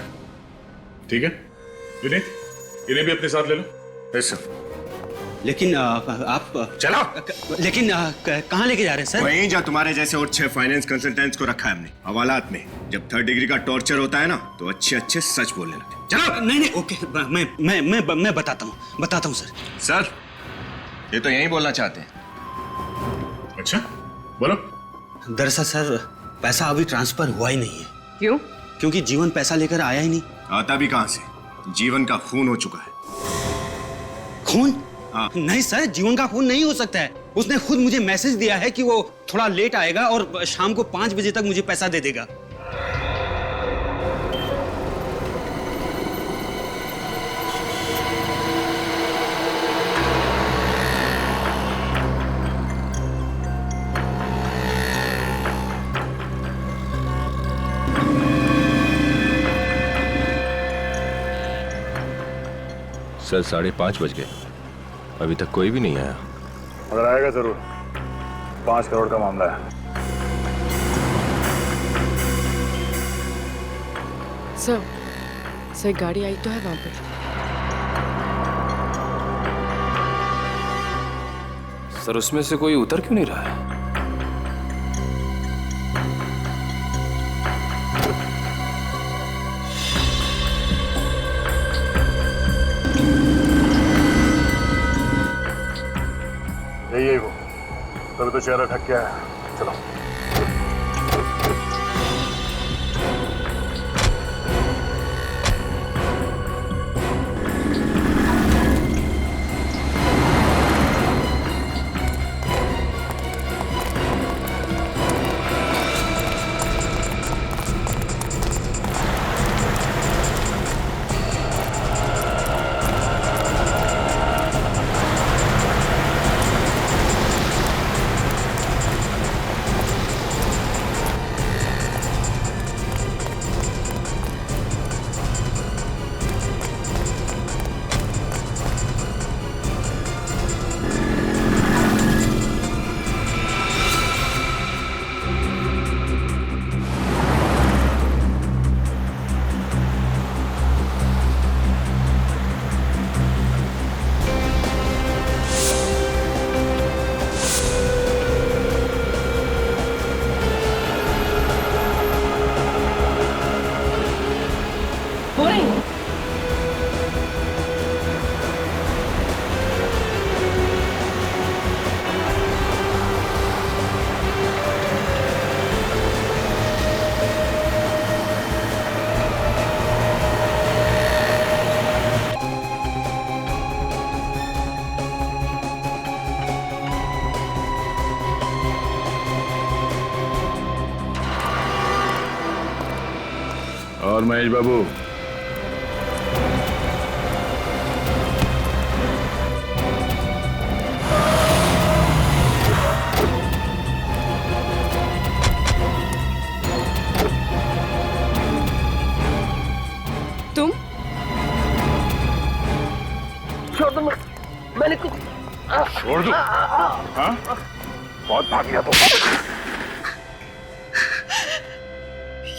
ठीक है विनीत, इन्हें भी अपने साथ ले लो। Yes sir. लेकिन आप चलो। लेकिन कहाँ लेके जा रहे हैं सर? वहीं जा तुम्हारे जैसे और 6 फाइनेंस कंसल्टेंट्स को रखा है हमने हवालात में। जब 3rd डिग्री का टॉर्चर होता है ना तो अच्छे अच्छे सच बोलने लगते। चलो। नहीं नहीं ओके, मैं बताता हूँ सर। सर ये तो यही बोलना चाहते हैं। अच्छा बोलो। दरअसल सर पैसा अभी ट्रांसफर हुआ ही नहीं है। क्यों? क्योंकि जीवन पैसा लेकर आया ही नहीं। आता भी कहां से? जीवन का खून हो चुका है। खून? हाँ। नहीं सर, जीवन का खून नहीं हो सकता है। उसने खुद मुझे मैसेज दिया है कि वो थोड़ा लेट आएगा और शाम को 5 बजे तक मुझे पैसा दे देगा। सर 5:30 बज गए, अभी तक कोई भी नहीं आया। मगर आएगा जरूर, 5 करोड़ का मामला है। सर गाड़ी आई तो है वहां पर। सर उसमें से कोई उतर क्यों नहीं रहा है? यही वो, तभी तो चेहरा ढक गया है। चलो। और महेश बाबू, तुम? छोड़ दो, मैंने कुछ छोड़ दो। हाँ? बहुत भाग गया तो।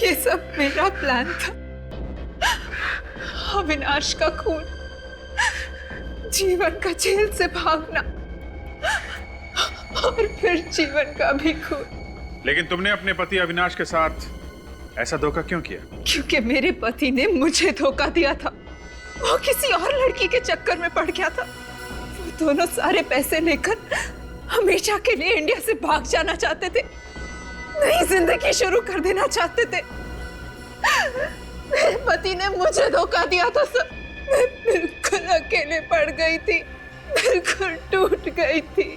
ये सब मेरा प्लान था। अविनाश का खून, जीवन का जेल से भागना और फिर जीवन का भी खून। लेकिन तुमने अपने पति अविनाश के साथ ऐसा धोखा क्यों किया? क्योंकि मेरे पति ने मुझे धोखा दिया था। वो किसी और लड़की के चक्कर में पड़ गया था। वो दोनों सारे पैसे लेकर हमेशा के लिए इंडिया से भाग जाना चाहते थे, नई जिंदगी शुरू कर देना चाहते थे। मेरे पति ने मुझे धोखा दिया था सर। मैं बिल्कुल अकेले पड़ गई थी, बिल्कुल टूट गई थी।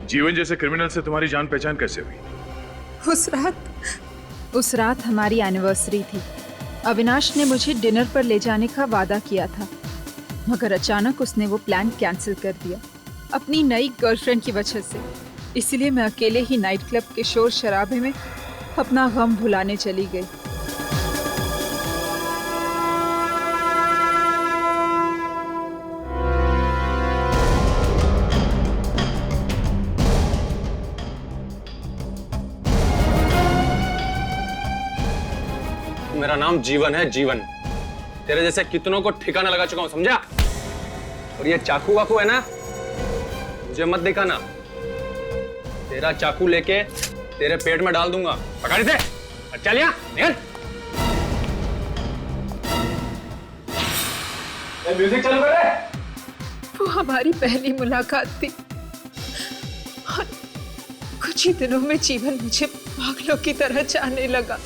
जीवन जैसे क्रिमिनल से तुम्हारी जान पहचान कैसे हुई? उस रात हमारी एनिवर्सरी थी। अविनाश ने मुझे डिनर पर ले जाने का वादा किया था, मगर अचानक उसने वो प्लान कैंसिल कर दिया अपनी नई गर्लफ्रेंड की वजह से। इसलिए मैं अकेले ही नाइट क्लब के शोर शराबे में अपना गम भुलाने चली गई। मेरा नाम जीवन है, जीवन। तेरे जैसे कितनों को ठिकाना लगा चुका हूं, समझा? और ये चाकू वाकू है ना, मुझे मत दिखाना। तेरा चाकू लेके तेरे पेट में डाल दूंगा। पकड़ दे, चल यहाँ, निकल। म्यूजिक चालू कर रहे। वो हमारी पहली मुलाकात थी और कुछ ही दिनों में जीवन मुझे पागलों की तरह चाहने लगा।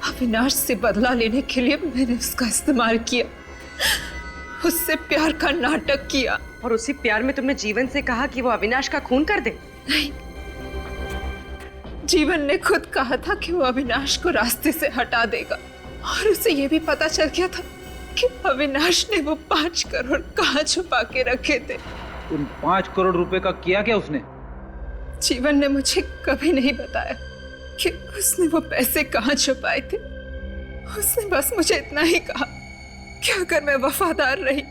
अविनाश से बदला लेने के लिए मैंने उसका इस्तेमाल किया, उससे प्यार का नाटक किया। और उसी प्यार में तुमने जीवन से कहा कि वो अविनाश का खून कर दे? नहीं, जीवन ने खुद कहा था कि वो अविनाश को रास्ते से हटा देगा और उसे ये भी पता चल गया था कि अविनाश ने वो 5 करोड़ कहाँ छुपा के रखे थे। उन 5 करोड़ रुपए का किया क्या उसने? जीवन ने मुझे कभी नहीं बताया कि उसने वो पैसे कहाँ छुपाए थे। उसने बस मुझे इतना ही कहा कि अगर मैं वफादार रही,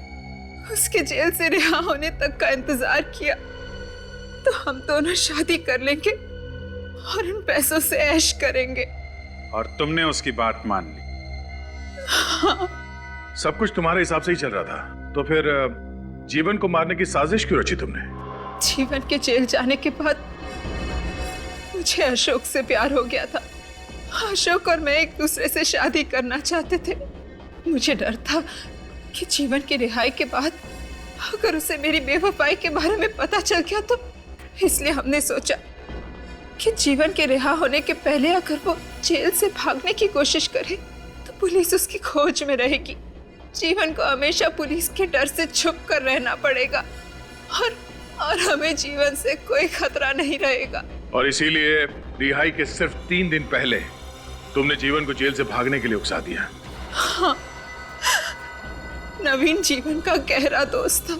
उसके जेल से रिहा होने तक का इंतजार किया, तो हम दोनों शादी कर लेंगे और उन पैसों से ऐश करेंगे। और तुमने उसकी बात मान ली? हाँ। सब कुछ तुम्हारे हिसाब से ही चल रहा था, तो फिर जीवन को मारने की साजिश क्यों रची तुमने? जीवन के जेल जाने के बाद मुझे अशोक से प्यार हो गया था। अशोक और मैं एक दूसरे से शादी करना चाहते थे। मुझे डर था कि जीवन की रिहाई के बाद अगर उसे मेरी बेवफाई के बारे में पता चल गया तो, इसलिए हमने सोचा कि जीवन के रिहा होने के पहले अगर वो जेल से भागने की कोशिश करे तो पुलिस उसकी खोज में रहेगी। जीवन को हमेशा पुलिस के डर से छुप कर रहना पड़ेगा और हमें जीवन से कोई खतरा नहीं रहेगा। और इसीलिए रिहाई के सिर्फ 3 दिन पहले तुमने जीवन को जेल से भागने के लिए उकसा दिया। हाँ, नवीन जीवन का गहरा दोस्त था।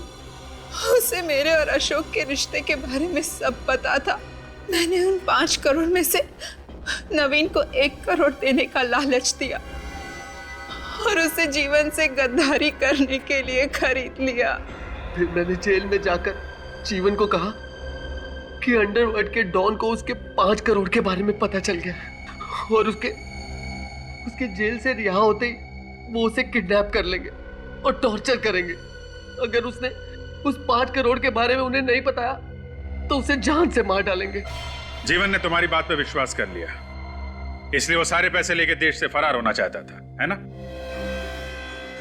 उसे मेरे और अशोक के रिश्ते के बारे में सब पता था। मैंने उन 5 करोड़ में से नवीन को 1 करोड़ देने का लालच दिया और उसे जीवन से गद्दारी करने के लिए खरीद लिया। फिर मैंने जेल में जाकर जीवन को कहा कि अंडरवर्ल्ड के डॉन को उसके 5 करोड़ के बारे में पता चल गया और उसके जेल से रिहा होते ही वो उसे किडनैप कर लेंगे और टॉर्चर करेंगे। अगर उसने उस 5 करोड़ के बारे में उन्हें नहीं बताया तो उसे जान से मार डालेंगे। जीवन ने तुम्हारी बात पर विश्वास कर लिया, इसलिए वो सारे पैसे लेके देश से फरार होना चाहता था, है ना?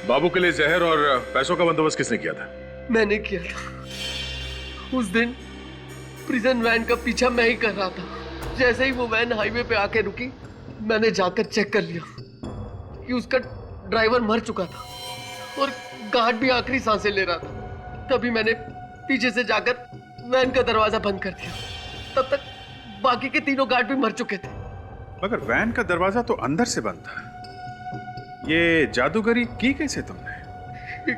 बाबू के लिए जहर और पैसों का बंदोबस्त किसने किया था? मैंने किया था। उस दिन प्रिजन वैन का पीछा मैं ही कर रहा था। जैसे ही वो वैन हाईवे पे आके रुकी, मैंने जाकर चेक कर लिया कि उसका ड्राइवर मर चुका था और गार्ड भी आखिरी सांसें ले रहा था। तभी मैंने पीछे से जाकर वैन का दरवाजा बंद कर दिया। तब तक बाकी के 3 गार्ड भी मर चुके थे। मगर वैन का दरवाजा तो अंदर से बंद था। ये जादूगरी की कैसे तुमने?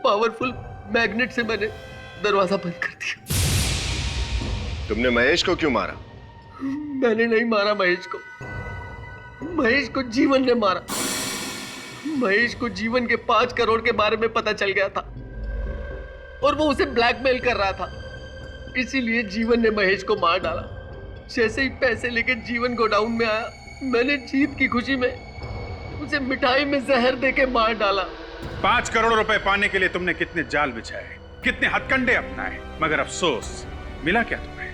पावरफुल मैग्नेट से मैंने दरवाजा बंद कर दिया। तुमने महेश को क्यों मारा? मैंने नहीं मारा महेश को। महेश को जीवन ने मारा। महेश को जीवन के 5 करोड़ के बारे में पता चल गया था और वो उसे ब्लैकमेल कर रहा था। इसीलिए जीवन ने महेश को मार डाला। जैसे ही पैसे लेके जीवन गोडाउन में आया, मैंने जीत की खुशी में उसे मिठाई में जहर देके मार डाला। 5 करोड़ रुपए पाने के लिए तुमने कितने जाल बिछाए, कितने हथकंडे अपनाए, मगर अफसोस, मिला क्या तुम्हें?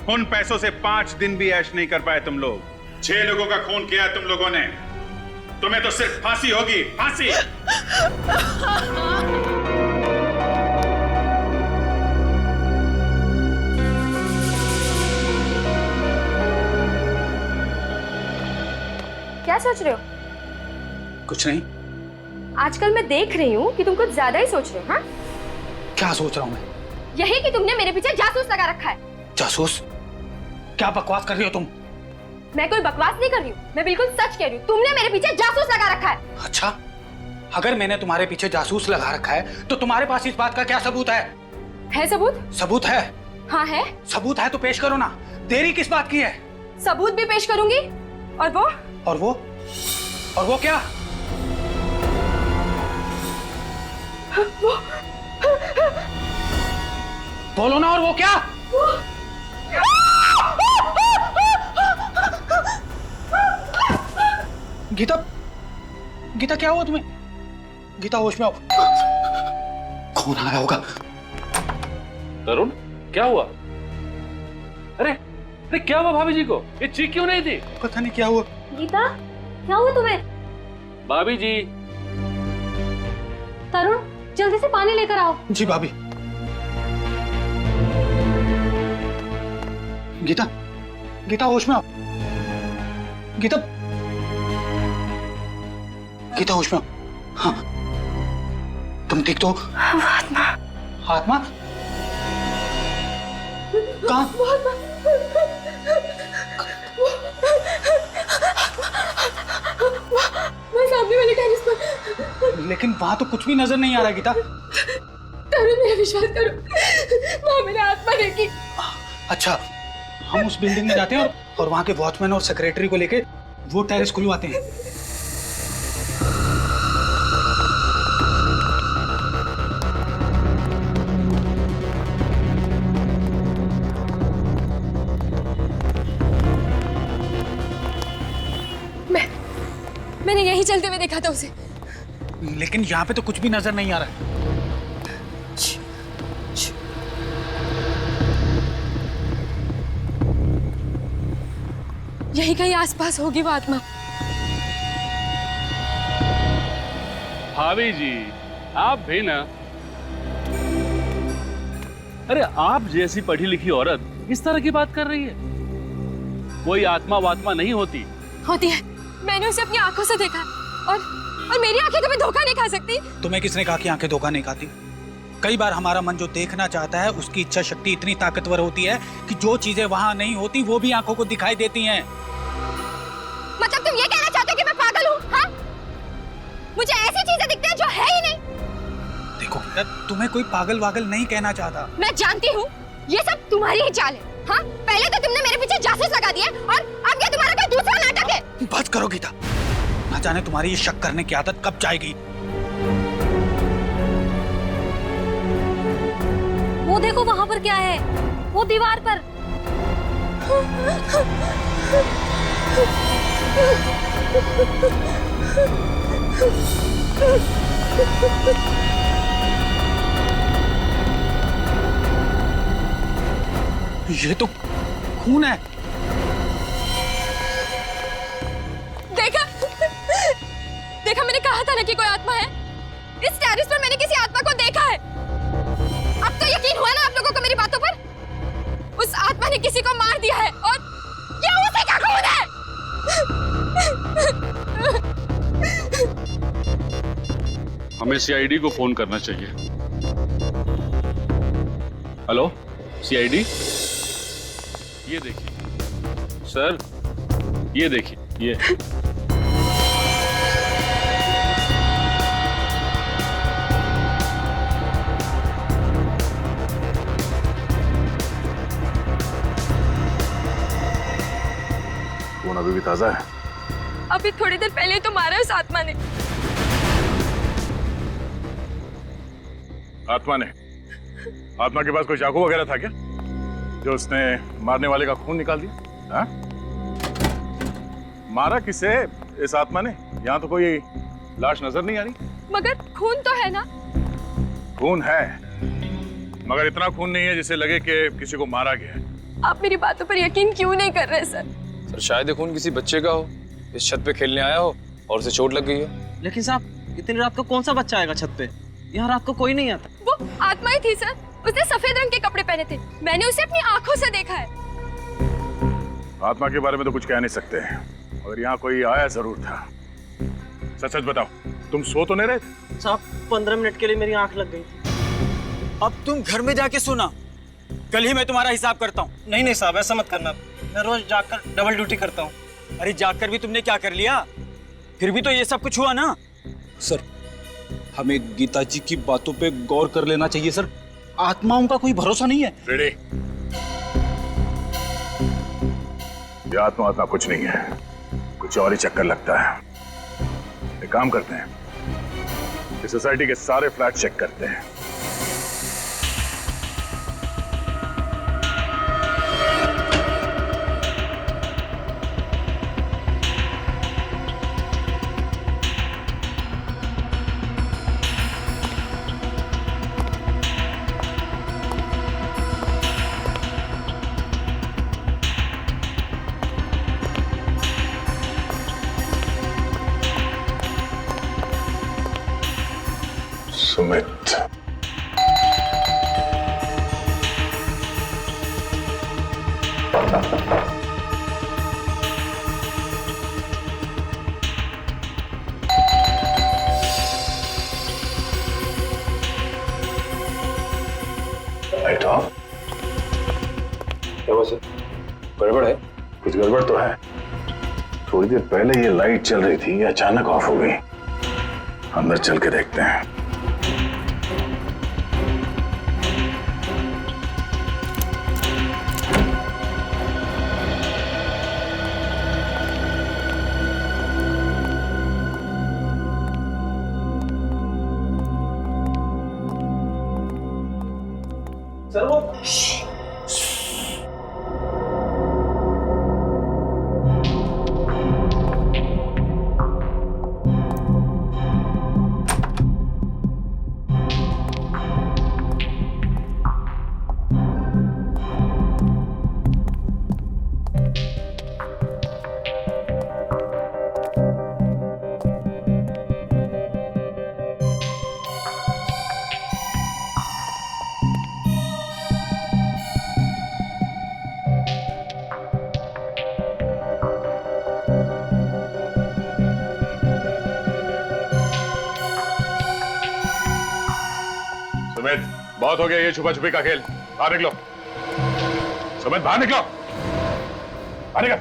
उन पैसों से 5 दिन भी ऐश नहीं कर पाए तुम लोग। 6 लोगों का खून किया तुम लोगों ने। तुम्हें तो सिर्फ फांसी होगी, फांसी। क्या सोच रहे हो? कुछ नहीं। आजकल मैं देख रही हूँ कि तुम कुछ ज्यादा ही सोच रहे हो। हाँ? क्या सोच रहा हूँ मैं? यही कि तुमने मेरे पीछे जासूस लगा रखा है। जासूस? क्या बकवास कर रही हो तुम? मैं कोई बकवास नहीं कर रही हूँ, मैं बिल्कुल सच कह रही हूँ। तुमने मेरे पीछे जासूस लगा रखा है। अच्छा, अगर मैंने तुम्हारे पीछे जासूस लगा रखा है तो तुम्हारे पास इस बात का क्या सबूत है? है सबूत? सबूत है? हाँ है। सबूत है तो पेश करो ना। देरी किस बात की है? सबूत भी पेश करूंगी। और वो? और वो? और वो क्या? वो बोलो ना। और वो क्या? गीता, गीता क्या हुआ तुम्हें? गीता होश में आओ। कौन आया होगा? तरुण क्या हुआ? अरे अरे क्या हुआ भाभी जी को? ये चीख क्यों नहीं थी? पता नहीं क्या हुआ। गीता क्या हुआ तुम्हें? भाभी जी। तरुण जल्दी से पानी लेकर आओ। जी भाभी। गीता गीता होश में आओ। गीता गीता होश में आओ। हाँ तुम ठीक तो? आत्मा आत्मा कहाँ? सामने वाले टेरेस पर। लेकिन वहां तो कुछ भी नजर नहीं आ रहा गीता। तरुण मेरा विश्वास करो, वहां मैंने आत्मा देखी। अच्छा हम उस बिल्डिंग में जाते हैं और वहां के वॉचमैन और सेक्रेटरी को लेके वो टेरेस खुलवाते हैं। मैंने यही चलते हुए देखा था उसे। लेकिन यहाँ पे तो कुछ भी नजर नहीं आ रहा है। यही कहीं आसपास होगी वो आत्मा। भाभी जी आप भी ना। अरे आप जैसी पढ़ी लिखी औरत इस तरह की बात कर रही है। कोई आत्मा वात्मा नहीं होती। होती है, मैंने उसे अपनी आंखों से देखा और मेरी आंखें कभी धोखा नहीं खा सकती। तुम्हें किसने कहा कि आंखें धोखा नहीं खाती? कई बार हमारा मन जो देखना चाहता है उसकी इच्छा शक्ति इतनी ताकतवर होती है कि जो चीजें वहां नहीं होती वो भी आंखों को दिखाई देती हैं। मतलब तुम ये कहना चाहते हो कि मैं पागल हूँ? हाँ? मुझे ऐसी चीजें दिखती हैं जो है ही नहीं। देखो तुम्हें कोई पागल वागल नहीं कहना चाहता। मैं जानती हूँ ये सब तुम्हारी ही चाल है। हाँ? पहले तो तुमने मेरे पीछे जासूस लगा दिए और अब ये तुम्हारा कोई दूसरा नाटक है। बस करो गीता, ना जाने तुम्हारी ये शक करने की आदत कब जाएगी। वो देखो वहां पर क्या है, वो दीवार पर। ये तो खून है। देखा देखा, मैंने कहा था ना कि कोई आत्मा है। इस टेरेस पर मैंने किसी आत्मा को देखा है। अब तो यकीन हुआ ना आप लोगों को मेरी बातों पर। उस आत्मा ने किसी को मार दिया है और ये उसी का खून है। हमें सीआईडी को फोन करना चाहिए। हेलो सीआईडी, ये देखिए सर, ये देखिए ये। खून अभी भी ताजा है। अभी थोड़ी देर पहले तो मारा उस आत्मा ने। आत्मा ने? आत्मा के पास कोई चाकू वगैरह था क्या जो उसने मारने वाले का खून निकाल दिया? हाँ? मारा किसे इस आत्मा ने? यहाँ तो कोई लाश नजर नहीं आ रही। मगर खून तो है ना? खून है, मगर इतना खून नहीं है जिससे लगे कि किसी को मारा गया है। आप मेरी बातों पर यकीन क्यों नहीं कर रहे सर? सर शायद ये खून किसी बच्चे का हो, इस छत पे खेलने आया हो और उसे चोट लग गई हो। लेकिन साहब इतनी रात को कौन सा बच्चा आएगा छत पे? यहाँ रात को कोई नहीं आता। वो आत्मा ही थी सर, उसने सफेद रंग के कपड़े पहने थे। मैंने उसे अपनी आंखों से देखा है। आत्मा के बारे में तो कुछ कह नहीं सकते, और यहाँ कोई आया जरूर था। सच सच बताओ, तुम सो तो नहीं रहे थे? साहब 15 मिनट के लिए मेरी आंख लग गई थी। अब तुम घर में जाके सोना, कल ही मैं तुम्हारा हिसाब करता हूँ। नहीं साहब ऐसा मत करना, मैं रोज जाकर डबल ड्यूटी करता हूँ। अरे जाकर भी तुमने क्या कर लिया? फिर भी तो ये सब कुछ हुआ ना। सर हमें गीता जी की बातों पे गौर कर लेना चाहिए सर। आत्माओं का कोई भरोसा नहीं है। रेडी? ये आत्मा कुछ नहीं है, कुछ और ही चक्कर लगता है। एक काम करते हैं, इस सोसाइटी के सारे फ्लैट चेक करते हैं। Sumit, light of. क्या हुआ सर? गड़बड़ है? कुछ गड़बड़ तो है। थोड़ी देर पहले ये लाइट चल रही थी, ये अचानक ऑफ हो गई। अंदर चल के देखते हैं। सर वो सुमित, बहुत हो गया ये छुपा छुपी का खेल। बाहर निकलो सुमित, बाहर निकलो। बाहर निकल।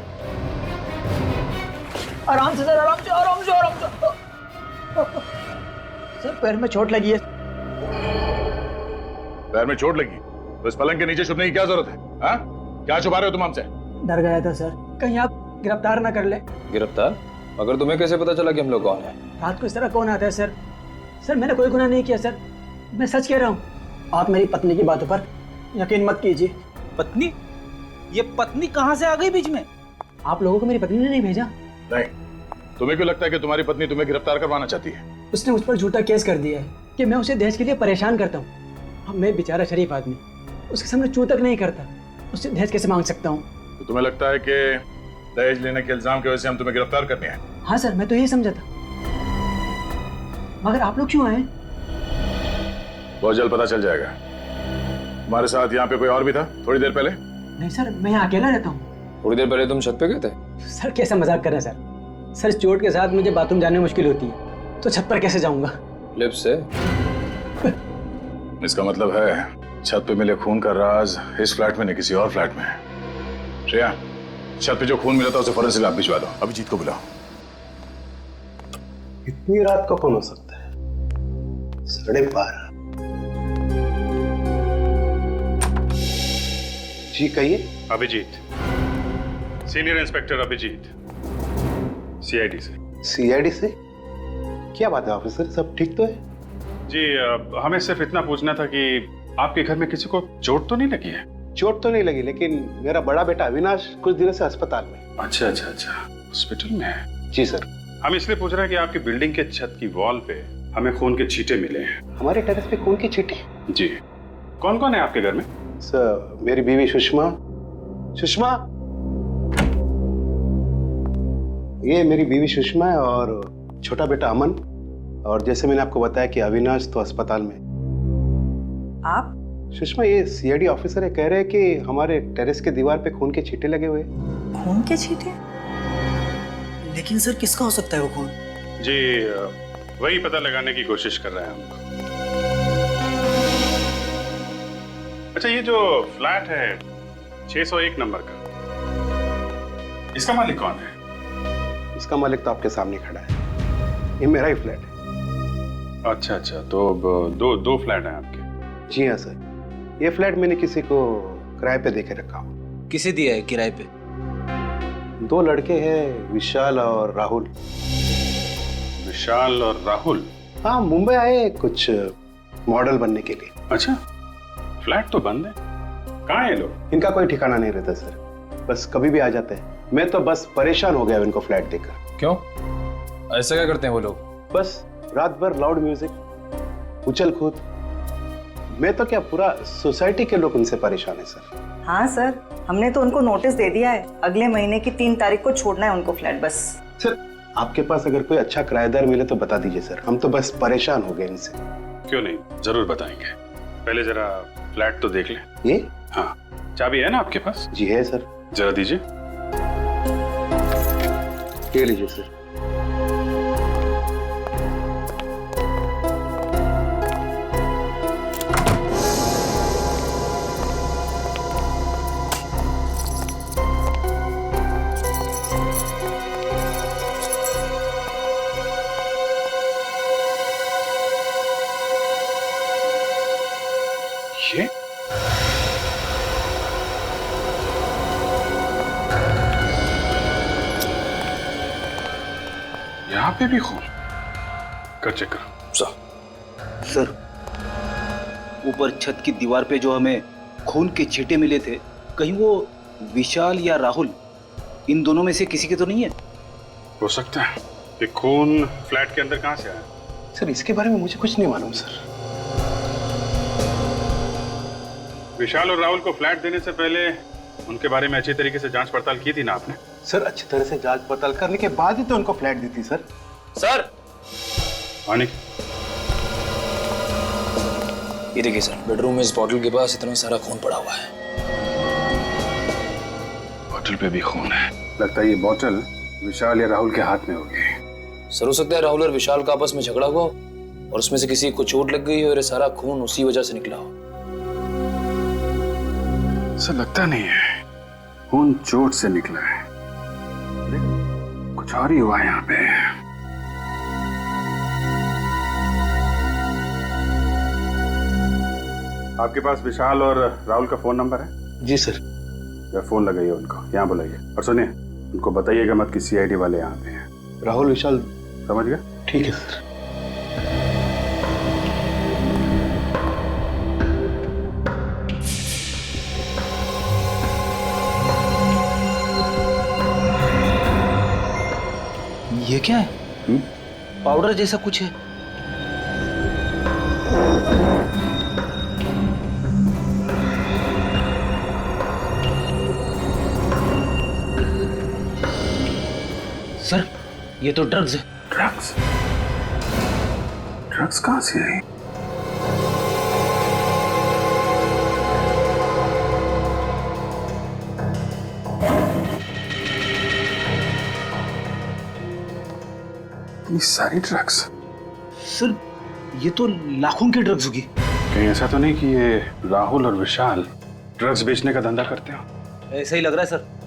आराम से सर, आराम से, आराम से, आराम से। सर पैर में चोट लगी है। पैर में चोट लगी तो इस पलंग के नीचे छुपने की क्या जरूरत है? हाँ? क्या छुपा रहे हो तुम हमसे? डर गया था सर, कहीं आप गिरफ्तार ना कर ले। गिरफ्तार? मगर तुम्हें कैसे पता चला कि हम लोग कौन है? रात को इस तरह कौन आता है सर? सर मैंने कोई गुनाह नहीं किया सर, मैं सच कह रहा हूँ। आप मेरी पत्नी की बातों पर यकीन मत कीजिए। पत्नी? ये पत्नी कहाँ से आ गई बीच में? आप लोगों को मेरी पत्नी ने नहीं भेजा। नहीं, तुम्हें क्यों लगता है कि तुम्हारी पत्नी तुम्हें गिरफ्तार करवाना चाहती है? उसने मुझ पर झूठा केस कर दिया है कि मैं उसे दहेज के लिए परेशान करता हूँ। अब मैं बेचारा शरीफ आदमी उसके सामने चू तक नहीं करता, उससे दहेज कैसे मांग सकता हूँ? तो तुम्हें लगता है कि दहेज लेने के इल्जाम की वजह से हम तुम्हें गिरफ्तार करने आए? हाँ सर, मैं तो यही समझा था। मगर आप लोग क्यों आए? बहुत जल्द पता चल जाएगा। हमारे साथ यहाँ पे कोई और भी था थोड़ी देर पहले? नहीं सर, मैं यहाँ अकेला रहता हूँ। थोड़ी देर पहले तुम छत पे गए थे? सर कैसा मजाक कर रहे हैं सर? सर चोट के साथ मुझे बाथरूम जाने में मुश्किल होती है, तो छत पर कैसे जाऊंगा? लिफ्ट से? इसका मतलब है छत पे मिले खून का राज इस फ्लैट में नहीं किसी और फ्लैट में है। श्रेया, छत पे जो खून मिला था उसे फॉरेंसिक लैब भिजवा दो। अभिजीत को बुलाओ। इतनी रात को कौन हो सकता है? 12:30। जी कहिए। Abhijeet, senior inspector Abhijeet, CID से। सीआईडी से? क्या बात है ऑफिसर, सब ठीक तो है? जी हमें सिर्फ इतना पूछना था कि आपके घर में किसी को चोट तो नहीं लगी है? चोट तो नहीं लगी, लेकिन मेरा बड़ा बेटा अविनाश कुछ दिनों से अस्पताल में। अच्छा अच्छा अच्छा, हॉस्पिटल में है? जी सर। हम इसलिए पूछ रहे हैं कि आपकी बिल्डिंग के छत की वॉल पे हमें खून के छींटे मिले हैं। हमारे टेरेस पे खून की छींटे? जी। कौन कौन है आपके घर में? सर मेरी बीवी सुषमा। सुषमा, ये मेरी बीवी सुषमा है और छोटा बेटा अमन। और जैसे मैंने आपको बताया कि अविनाश तो अस्पताल में। आप? सुषमा, ये सीआईडी ऑफिसर है, कह रहे हैं कि हमारे टेरेस के दीवार पे खून के छींटे लगे हुए। खून के छींटे? लेकिन सर किसका हो सकता है वो खून? जी वही पता लगाने की कोशिश कर रहे हैं हम। अच्छा, ये जो फ्लैट है 601 नंबर का, इसका मालिक कौन है? इसका मालिक तो आपके सामने खड़ा है, ये मेरा ही फ्लैट है। अच्छा अच्छा, तो दो फ्लैट हैं आपके? जी हाँ सर, ये फ्लैट मैंने किसी को किराए पे देके रखा हूँ। किसे दिया है किराए पे? 2 लड़के हैं, विशाल और राहुल। विशाल और राहुल? हाँ, मुंबई आए कुछ मॉडल बनने के लिए। अच्छा, फ्लैट तो बंद है, कहाँ है लोग? इनका कोई ठिकाना नहीं रहता सर, बस कभी भी आ जाते हैं। मैं तो बस परेशान हो गया इनको फ्लैट देखकर। क्यों? ऐसा क्या करते हैं वो लोग? बस रात भर लाउड म्यूजिक, उछल कूद। मैं तो क्या, पूरा सोसाइटी के लोग उनसे परेशान है सर। हाँ सर, हमने तो उनको नोटिस दे दिया है, अगले महीने की 3 तारीख को छोड़ना है उनको फ्लैट बस। सर आपके पास अगर कोई अच्छा किराएदार मिले तो बता दीजिए सर, हम तो बस परेशान हो गए इनसे। क्यों नहीं, जरूर बताएंगे। पहले जरा फ्लैट तो देख लें। ये? हाँ, चाबी है ना आपके पास? जी है सर। जरा दीजिए। ये लीजिए सर। ये यहाँ पे भी खून। कर चेक करो। सर, ऊपर छत की दीवार पे जो हमें खून के छींटे मिले थे, कहीं वो विशाल या राहुल, इन दोनों में से किसी के तो नहीं है? हो सकता है। ये खून फ्लैट के अंदर कहाँ से आया? सर इसके बारे में मुझे कुछ नहीं मालूम सर। विशाल और राहुल को फ्लैट देने से पहले उनके बारे में अच्छी तरीके से जांच पड़ताल की थी ना आपने? सर अच्छी तरह से जांच पड़ताल करने के बाद ही तो उनको फ्लैट दी थी सर। सर, मानिक, ये देखिए सर, बेडरूम में इस बॉटल के पास इतना सारा खून पड़ा हुआ है। बॉटल पे भी खून है। लगता है ये बॉटल विशाल या राहुल के हाथ में होगी। सर, हो सकता है राहुल और विशाल का आपस में झगड़ा हुआ हो और उसमें से किसी को चोट लग गई हो और ये सारा खून उसी वजह से निकला हो। ऐसा लगता नहीं है, खून चोट से निकला है। कुछ और ही हुआ है यहाँ पे। आपके पास विशाल और राहुल का फोन नंबर है? जी सर। या फोन लगाइए उनको, यहाँ बुलाइए। और सुनिए, उनको बताइएगा मत कि सीआईडी वाले यहाँ पे हैं। राहुल विशाल समझ गए? ठीक है सर। ये क्या है? पाउडर जैसा कुछ है। सर, ये तो ड्रग्स है। ड्रग्स? ड्रग्स कहाँ से आई? इतनी सारी ड्रग्स? सर, ये तो लाखों की ड्रग्स होगी। कहीं ऐसा तो नहीं कि ये राहुल और विशाल ड्रग्स बेचने का धंधा करते हो? ऐसा ही लग रहा है सर।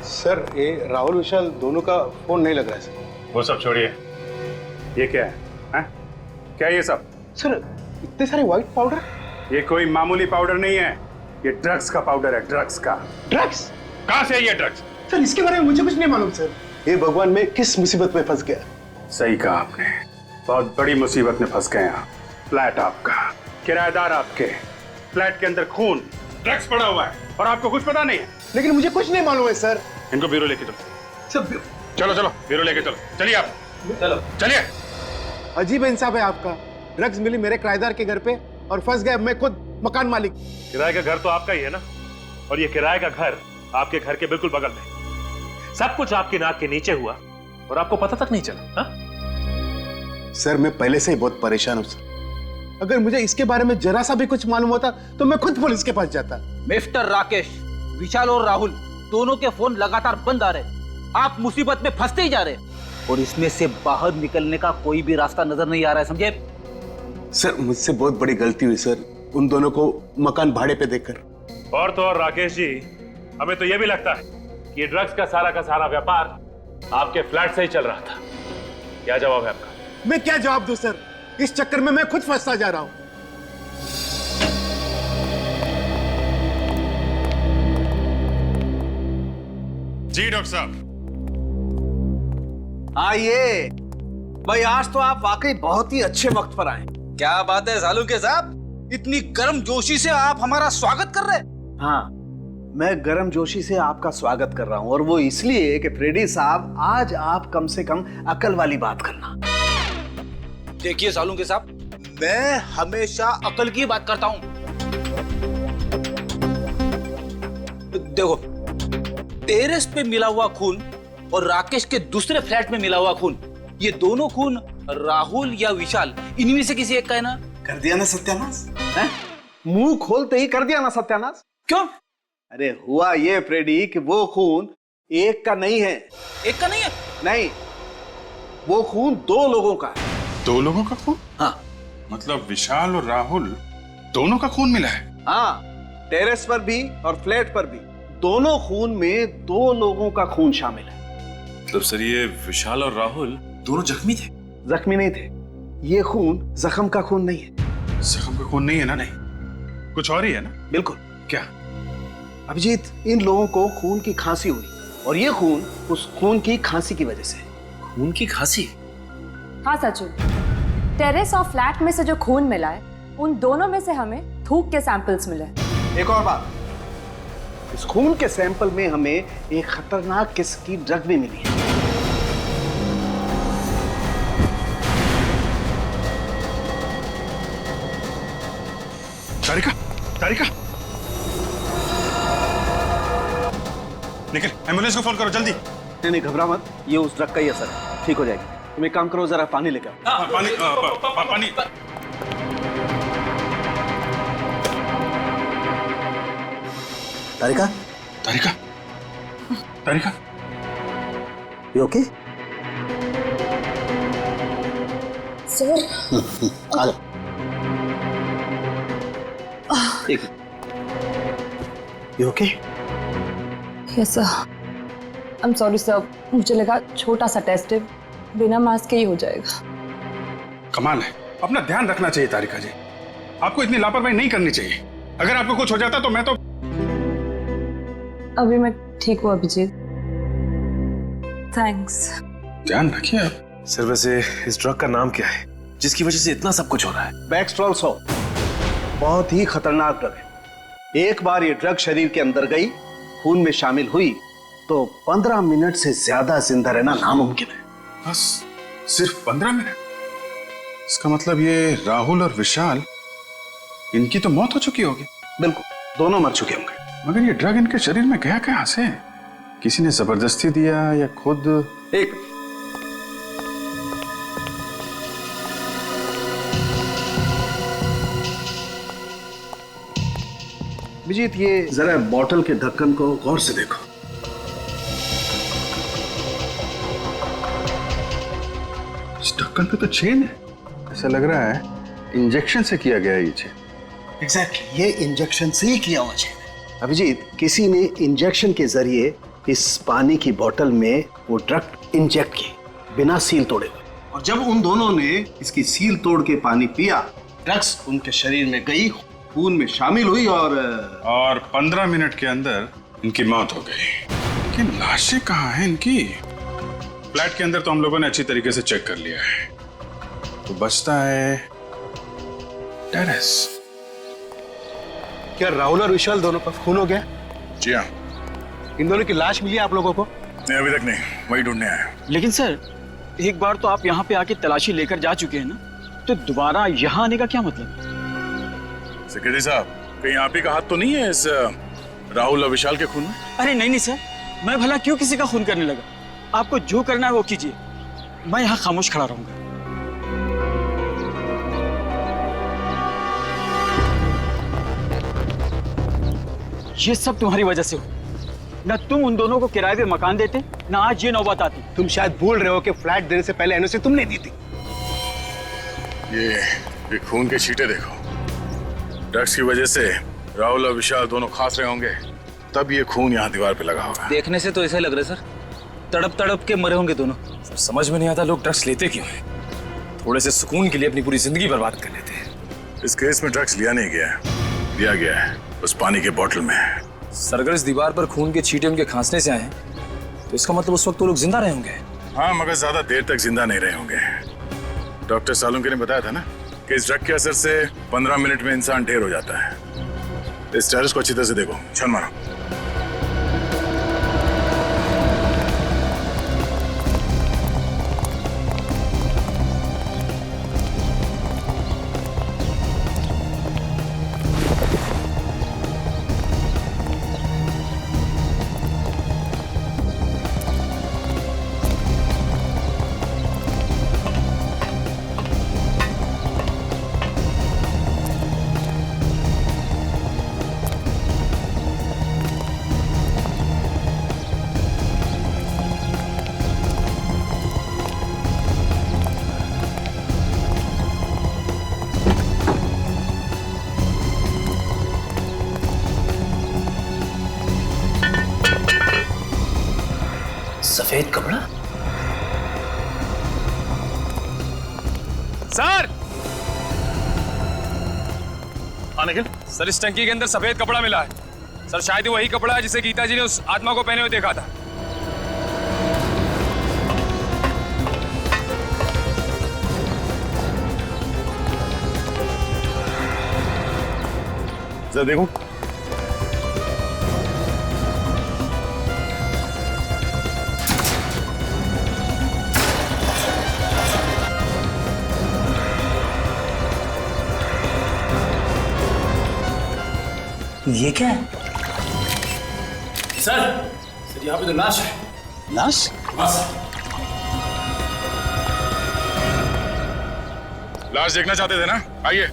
सर ये राहुल विशाल दोनों का फोन नहीं लग रहा है सर। वो सब छोड़िए, ये क्या है? हैं? क्या ये सब? सर इतने सारे व्हाइट पाउडर? ये कोई मामूली पाउडर नहीं है, ये ड्रग्स का पाउडर है। ड्रग्स का। ड्रग्स? कहाँ से ये ड्रग्स? सर इसके बारे में मुझे कुछ नहीं मालूम सर। ये भगवान, मैं किस मुसीबत में फंस गया। सही कहा आपने, बहुत बड़ी मुसीबत में फंस गए आप। फ्लैट आपका, किराएदार आपके, फ्लैट के अंदर खून, ड्रग्स पड़ा हुआ है और आपको कुछ पता नहीं है। लेकिन मुझे कुछ नहीं मालूम है सर। इनको ब्यूरो लेके चलो। चलो चलो ब्यूरो लेके चलो। चलिए आप, चलो चलिए। अजीब इंसाफ है आपका। ड्रग्स मिली मेरे किराएदार के घर पे और फंस गया मैं खुद मकान मालिक। किराए का घर तो आपका ही है ना, और ये किराए का घर आपके घर के बिल्कुल बगल में। सब कुछ आपकी नाक के नीचे हुआ और आपको पता तक नहीं चला। हा? सर मैं पहले से ही बहुत परेशान हूँ सर। अगर मुझे इसके बारे में जरा सा भी कुछ मालूम होता तो मैं खुद पुलिस के पास जाता। मिस्टर राकेश, विशाल और राहुल दोनों के फोन लगातार बंद आ रहे। आप मुसीबत में फंसते ही जा रहे और इसमें से बाहर निकलने का कोई भी रास्ता नजर नहीं आ रहा है, समझे? सर मुझसे बहुत बड़ी गलती हुई सर, उन दोनों को मकान भाड़े पे देकर। और तो और राकेश जी, हमें तो यह भी लगता है कि ये ड्रग्स का सारा व्यापार आपके फ्लैट से ही चल रहा था। क्या जवाब है आपका? मैं क्या जवाब दूं सर, इस चक्कर में मैं खुद फंसता जा रहा हूं। जी डॉक्टर साहब। आइए भाई, आज तो आप वाकई बहुत ही अच्छे वक्त पर आए। क्या बात है सालू के साहब, इतनी गर्म जोशी से आप हमारा स्वागत कर रहे हैं। हाँ, मैं गर्म जोशी से आपका स्वागत कर रहा हूं, और वो इसलिए कि फ्रेडी साहब, आज आप कम से कम अकल वाली बात करना। देखिए सालू के साहब, मैं हमेशा अकल की बात करता हूं। देखो, टेरेस पे मिला हुआ खून और राकेश के दूसरे फ्लैट में मिला हुआ खून, ये दोनों खून राहुल या विशाल इनमें से किसी एक का है ना? कर दिया ना सत्यानाश, मुंह खोलते ही कर दिया ना सत्यानाश। क्यों? अरे हुआ ये फ्रेडी कि वो खून एक का नहीं है। एक का नहीं है? नहीं, वो खून दो लोगों का है। दो लोगों का खून? हाँ। मतलब विशाल और राहुल दोनों का खून मिला है? हाँ, टेरेस पर भी और फ्लैट पर भी दोनों खून में दो लोगों का खून शामिल है। मतलब सर ये विशाल और राहुल दोनों जख्मी थे? जख्मी नहीं थे, ये खून जख्म का खून नहीं है। जख्म का खून नहीं है ना? नहीं, कुछ और ही है ना? बिल्कुल। क्या? अभिजीत, इन लोगों को खून की खांसी हुई और ये खून उस खून की खांसी की वजह से। खून की खांसी? हाँ सचिन, टेरेस और फ्लैट में से जो खून मिला है उन दोनों में से हमें थूक के सैंपल्स मिले। एक और बात, इस खून के सैंपल में हमें एक खतरनाक किस्म की ड्रग भी मिली है। तारिका, तारिका, निकल, एम्बुलेंस को फोन करो जल्दी। नहीं, घबरा मत, ये उस ड्रग का ही असर है, ठीक हो जाएगी। तुम एक काम करो, जरा पानी लेकर आओ। पानी, पानी। तारिका, तारिका, तारिका, यू ओके? सर, आ जाओ। ठीक है, you okay? Yes sir. I am sorry sir, मुझे लगा छोटा सा टेस्ट है, बिना मास्क के ही हो जाएगा। कमाल है, अपना ध्यान रखना चाहिए तारिका जी, आपको इतनी लापरवाही नहीं करनी चाहिए। अगर आपको कुछ हो जाता तो मैं तो। अभी मैं ठीक हूँ अभिजीत, थैंक्स। ध्यान रखिए आप। सर वैसे इस ड्रग का नाम क्या है जिसकी वजह से इतना सब कुछ हो रहा है? बैक्सट्रॉल 100 बहुत ही खतरनाक ड्रग है। एक बार ये ड्रग शरीर के अंदर गई, खून में शामिल हुई तो 15 मिनट से ज्यादा जिंदा रहना नामुमकिन है। बस सिर्फ 15 मिनट? इसका मतलब ये राहुल और विशाल, इनकी तो मौत हो चुकी होगी। बिल्कुल, दोनों मर चुके होंगे। मगर ये ड्रग इनके शरीर में गया कहां से? किसी ने जबरदस्ती दिया या खुद? एक विजीत, ये जरा बॉटल के ढक्कन को गौर से देखो। इस ढक्कन पे तो चेन है, ऐसा लग रहा है इंजेक्शन से किया गया ये चेन। एग्जैक्टली, ये इंजेक्शन से ही किया हुआ चेन है। अभिजीत, किसी ने इंजेक्शन के जरिए इस पानी की बोतल में वो ड्रग इंजेक्ट की, बिना सील तोड़े हुए। और जब उन दोनों ने इसकी सील तोड़ के पानी पिया, ड्रग्स उनके शरीर में गई, खून में शामिल हुई और 15 मिनट के अंदर इनकी मौत हो गई। लेकिन लाशें कहाँ हैं इनकी? फ्लैट के अंदर तो हम लोगों ने अच्छी तरीके से चेक कर लिया है, तो बचता है टेरेस। क्या राहुल और विशाल दोनों का खून हो गया? जी हाँ। इन दोनों की लाश मिली आप लोगों को? नहीं, अभी तक नहीं, वही ढूंढने आए। लेकिन सर, एक बार तो आप यहाँ पे आके तलाशी लेकर जा चुके हैं ना, तो दोबारा यहाँ आने का क्या मतलब? सेक्रेटरी साहब, कहीं आप ही का हाथ तो नहीं है इस राहुल और विशाल के खून में? अरे नहीं नहीं सर, मैं भला क्यों किसी का खून करने लगा? आपको जो करना है वो कीजिए, मैं यहाँ खामोश खड़ा रहूंगा। ये सब तुम्हारी वजह से हो। ना तुम उन दोनों को किराए पे मकान देते, ना आज ये नौबत आती। तुम शायद भूल रहे हो कि फ्लैट देने से पहले एनओसी तुमने दी थी। ये खून के छींटे देखो। ड्रग्स की वजह से राहुल और विशाल दोनों खास रहे होंगे, तब ये खून यहाँ दीवार पे लगा होगा। देखने से तो ऐसा लग रहा है सर, तड़प तड़प के मरे होंगे दोनों। सर समझ में नहीं आता लोग ड्रग्स लेते क्यों हैं? थोड़े से सुकून के लिए अपनी पूरी जिंदगी बर्बाद कर लेते हैं। इस केस में ड्रग्स लिया नहीं गया, लिया गया है उस पानी के बोतल में। सर अगर इस दीवार पर खून के छींटे उनके खांसने से आए हैं, तो इसका मतलब उस वक्त वो लोग जिंदा रहे होंगे। हाँ, मगर ज्यादा देर तक जिंदा नहीं रहे होंगे। डॉक्टर सालुंके ने बताया था ना कि इस ड्रग के असर से 15 मिनट में इंसान ढेर हो जाता है। इस टेरेस को अच्छी तरह से देखो, छन मारो। सफेद कपड़ा? सर! हाँ निखिल? सर इस टंकी के अंदर सफेद कपड़ा मिला है। सर शायद वही कपड़ा है जिसे गीता जी ने उस आत्मा को पहने हुए देखा था। जरा देखो। ये क्या है? सर यहाँ पे तो लाश है। लाश? बस। लाश देखना चाहते थे ना? आइए।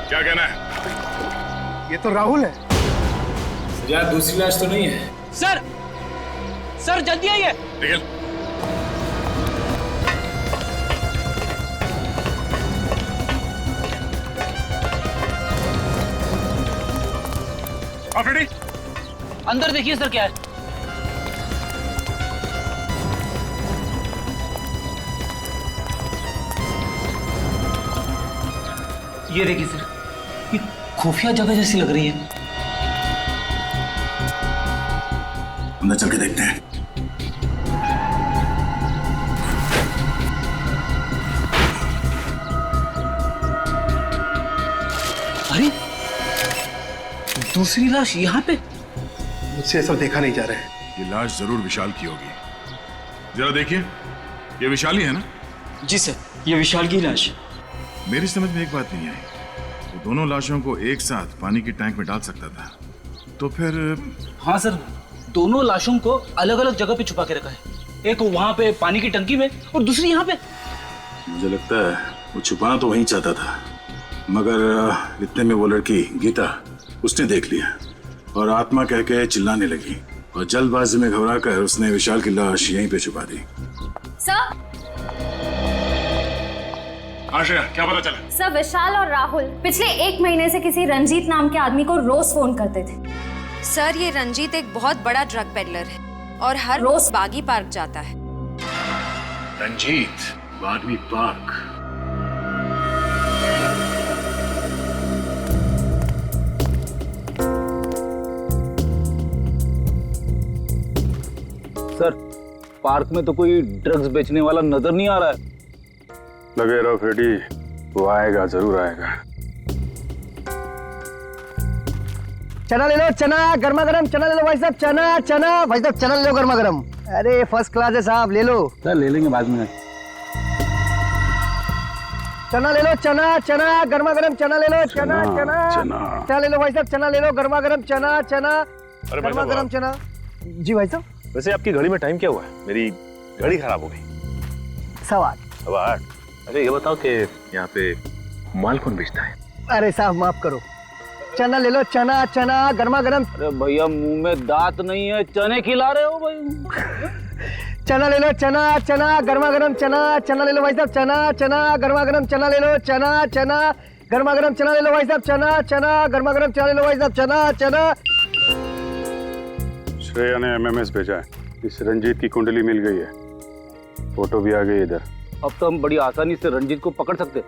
क्या कहना है? ये तो राहुल है। यार दूसरी लाश तो नहीं है। सर! सर जल्दी आइए। निखिल। रेडी? अंदर देखिए सर क्या है। ये देखिए सर, ये खुफिया जगह जैसी लग रही है। अंदर चल के देखते हैं। अरे दूसरी लाश यहाँ पे? मुझसे सब देखा नहीं जा रहा है। ये लाश जरूर विशाल की होगी। जरा देखिए, ये विशाल ही है ना? जी सर, ये विशाल की लाश। मेरी समझ में एक बात नहीं आई, वो दोनों लाशों को एक साथ पानी की टैंक में डाल सकता था, तो फिर? हाँ सर, दोनों लाशों को अलग अलग जगह पे छुपा के रखा है। एक वहां पे पानी की टंकी में और दूसरी यहाँ पे। मुझे लगता है वो छुपाना तो वहीं चाहता था, मगर इतने में वो लड़की गीता उसने देख लिया और आत्मा कह के चिल्लाने लगी और जल्दबाजी में घबराकर उसने विशाल की लाश यहीं पे छुपा दी। सर! आश्रया, क्या पता चला? सर विशाल और राहुल पिछले 1 महीने से किसी रंजीत नाम के आदमी को रोज फोन करते थे। सर ये रंजीत एक बहुत बड़ा ड्रग पेडलर है और हर रोज बागी पार्क जाता है। Ranjit Bagwe park? Sir park में तो कोई ड्रग्स बेचने वाला नजर नहीं आ रहा है। लगे रहो फ्रेडी, वो आएगा, जरूर आएगा। चना ले लो, चना गर्मा गर्म चना ले लो भाई साहब। चना चना भाई साहब, चना ले लो गर्मा गर्म। अरे फर्स्ट क्लास है साहब, ले लो। सर ले लेंगे बाद में। चना ले लो, चना चना गर्मा गर्म चना ले लो। चना चना चना ले लो भाई साहब, चना ले लो गर्मा गर्म। चना चना गर्मा गर्म चना। जी भाई साहब। वैसे आपकी घड़ी में टाइम क्या हुआ है? मेरी घड़ी खराब हो गई। 8:15। अरे ये बताओ कि यहाँ पे माल कौन बेचता है? अरे साहब माफ करो, चना ले लो, चना चना गर्मा गर्म। अरे भैया मुंह में दांत नहीं है, चने खिला रहे हो भाई। चना ले लो, चना चना गर्मा गर्म चना। चना ले लो भाई साहब, चना चना गर्मा गर्म चना ले लो। चना चना गर्मा गर्म चना ले लो भाई साहब। चना चना गर्मा गर्म चना ले लो भाई साहब। चना चना। श्रेया ने एमएमएस भेजा है, इस रंजीत की कुंडली मिल गई है, फोटो भी आ गई इधर। अब तो हम बड़ी आसानी से रंजीत को पकड़ सकते।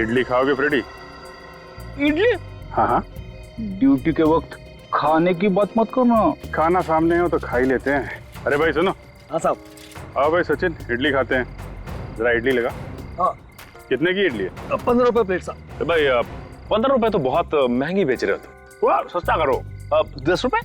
इडली खाओगे फ्रेडी? इडली? हाँ हाँ। ड्यूटी के वक्त खाने की बात मत करना। खाना सामने हो तो खा ही लेते हैं। अरे भाई सुनो। हाँ साहब। आओ भाई सचिन, इडली खाते हैं। जरा इडली लगा। हाँ। कितने की इडली है? 15 रुपए प्लेट साहब। भाई 15 रुपए तो बहुत महंगी बेच रहे हो, तो सस्ता करो। 10 रुपए?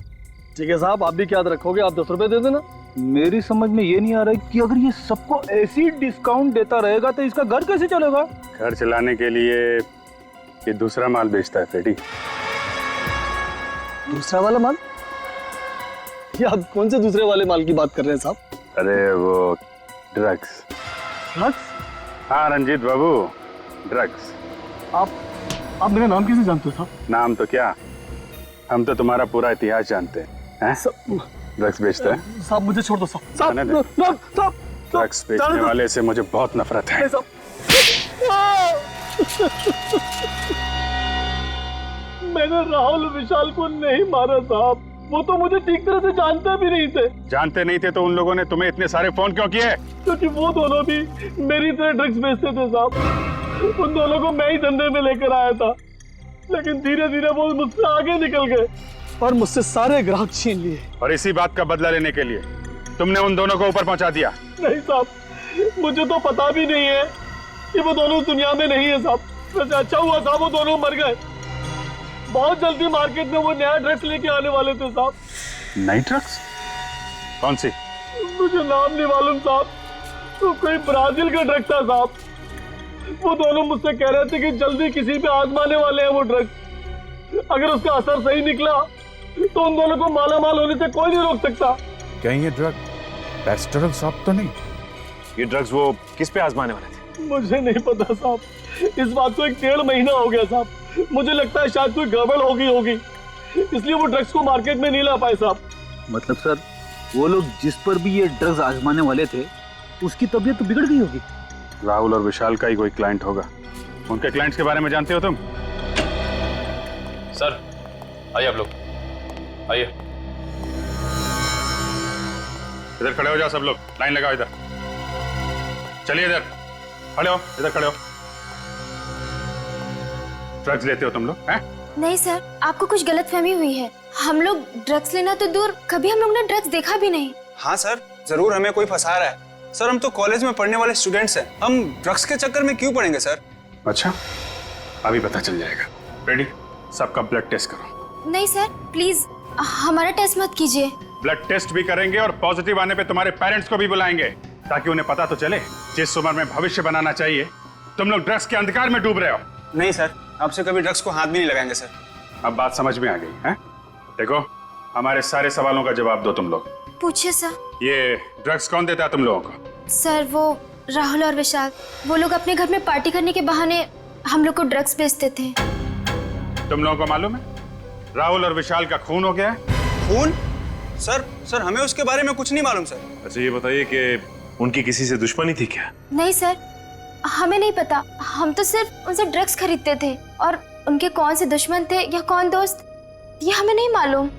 ठीक है साहब, आप भी क्या रखोगे, आप 10 रुपए दे देना। मेरी समझ में ये नहीं आ रहा है कि अगर ये सबको ऐसी डिस्काउंट देता रहेगा तो इसका घर कैसे चलेगा? घर चलाने के लिए ये दूसरा माल बेचता है फ्रेडी। दूसरा वाला माल? ये आप कौन से दूसरे वाले माल की बात कर रहे हैं साहब? अरे वो ड्रग्स। ड्रग्स? हाँ रंजीत बाबू, ड्रग्स। आप मेरा नाम कैसे जानते हो साहब? नाम तो क्या, हम तो तुम्हारा पूरा इतिहास जानते हैं। ड्रग्स बेचता है? साहब मुझे छोड़ दो साहब। साहब ड्रग्स बेचने वाले से मुझे बहुत नफरत है। मैंने राहुल विशाल को नहीं मारा साहब, वो तो मुझे ठीक तरह से जानते भी नहीं थे। जानते नहीं थे तो उन लोगों ने तुम्हें इतने सारे फोन क्यों किए? क्योंकि वो दोनों भी मेरी तरह ड्रग्स बेचते थे साहब। उन दोनों को मैं ही धंधे में लेकर आया था, लेकिन धीरे धीरे वो मुझसे आगे निकल गए और मुझसे सारे ग्राहक छीन लिए। और इसी बात का बदला लेने के लिए तुमने उन दोनों को ऊपर पहुंचा दिया? नहीं साहब, मुझे तो पता भी नहीं है कि वो दोनों दुनिया में नहीं है साहब। वैसे अच्छा हुआ साहब वो दोनों मर गए। बहुत जल्दी मार्केट में वो नया ड्रग्स लेके आने वाले थे साहब। नई ड्रग्स? कौन सी? मुझे नाम नहीं मालूम साहब, तो कोई ब्राजील का ड्रग था साहब। वो दोनों मुझसे कह रहे थे कि जल्दी किसी पे आजमाने वाले हैं वो ड्रग। अगर उसका असर सही निकला तो उन दोनों को मालामाल होने से कोई नहीं रोक सकता। कहीं ये ड्रग पेस्टरल सॉप तो नहीं? ये ड्रग्स वो किस पे आजमाने वाले थे? मुझे नहीं पता साहब, इस बात को 1.5 महीना हो गया साहब। मुझे लगता है शायद कोई गड़बड़ हो गई होगी, इसलिए वो ड्रग्स को मार्केट में नहीं ला पाए साहब। मतलब सर, वो लोग जिस पर भी ये ड्रग्स आजमाने वाले थे उसकी तबीयत तो बिगड़ गई होगी। राहुल और विशाल का ही कोई क्लाइंट होगा। उनके क्लाइंट्स के बारे में जानते हो तुम? सर आइए आप लोग, आइए। इधर खड़े हो जाओ सब लोग, लाइन लगाओ इधर। चलिए इधर खड़े हो, इधर खड़े हो। ड्रग्स लेते हो तुम लोग? हैं? नहीं सर, आपको कुछ गलतफहमी हुई है। हम लोग ड्रग्स लेना तो दूर, कभी हम लोग ने ड्रग्स देखा भी नहीं। हाँ सर, जरूर हमें कोई फंसा रहा है। सर हम तो कॉलेज में पढ़ने वाले स्टूडेंट्स हैं, हम ड्रग्स के चक्कर में क्यों पड़ेंगे सर? अच्छा, अभी पता चल जाएगा। रेडी? सबका ब्लड टेस्ट करो। नहीं सर, प्लीज हमारा टेस्ट मत कीजिए। ब्लड टेस्ट भी करेंगे और पॉजिटिव आने पे तुम्हारे पेरेंट्स को भी बुलाएंगे, ताकि उन्हें पता तो चले जिस उम्र में भविष्य बनाना चाहिए तुम लोग ड्रग्स के अंधकार में डूब रहे हो। नहीं सर, आपसे कभी ड्रग्स को हाथ भी नहीं लगाएंगे सर। अब बात समझ में आ गई है? देखो, हमारे सारे सवालों का जवाब दो तुम लोग। पूछिए सर। ये ड्रग्स कौन देता है तुम लोगों को? सर वो राहुल और विशाल, वो लोग अपने घर में पार्टी करने के बहाने हम लोग को ड्रग्स बेचते थे। तुम लोगों को मालूम है राहुल और विशाल का खून हो गया है? खून? सर हमें उसके बारे में कुछ नहीं मालूम सर। अच्छा ये बताइए कि उनकी किसी से दुश्मनी थी क्या? नहीं सर, हमें नहीं पता। हम तो सिर्फ उनसे ड्रग्स खरीदते थे, और उनके कौन से दुश्मन थे या कौन दोस्त, ये हमें नहीं मालूम।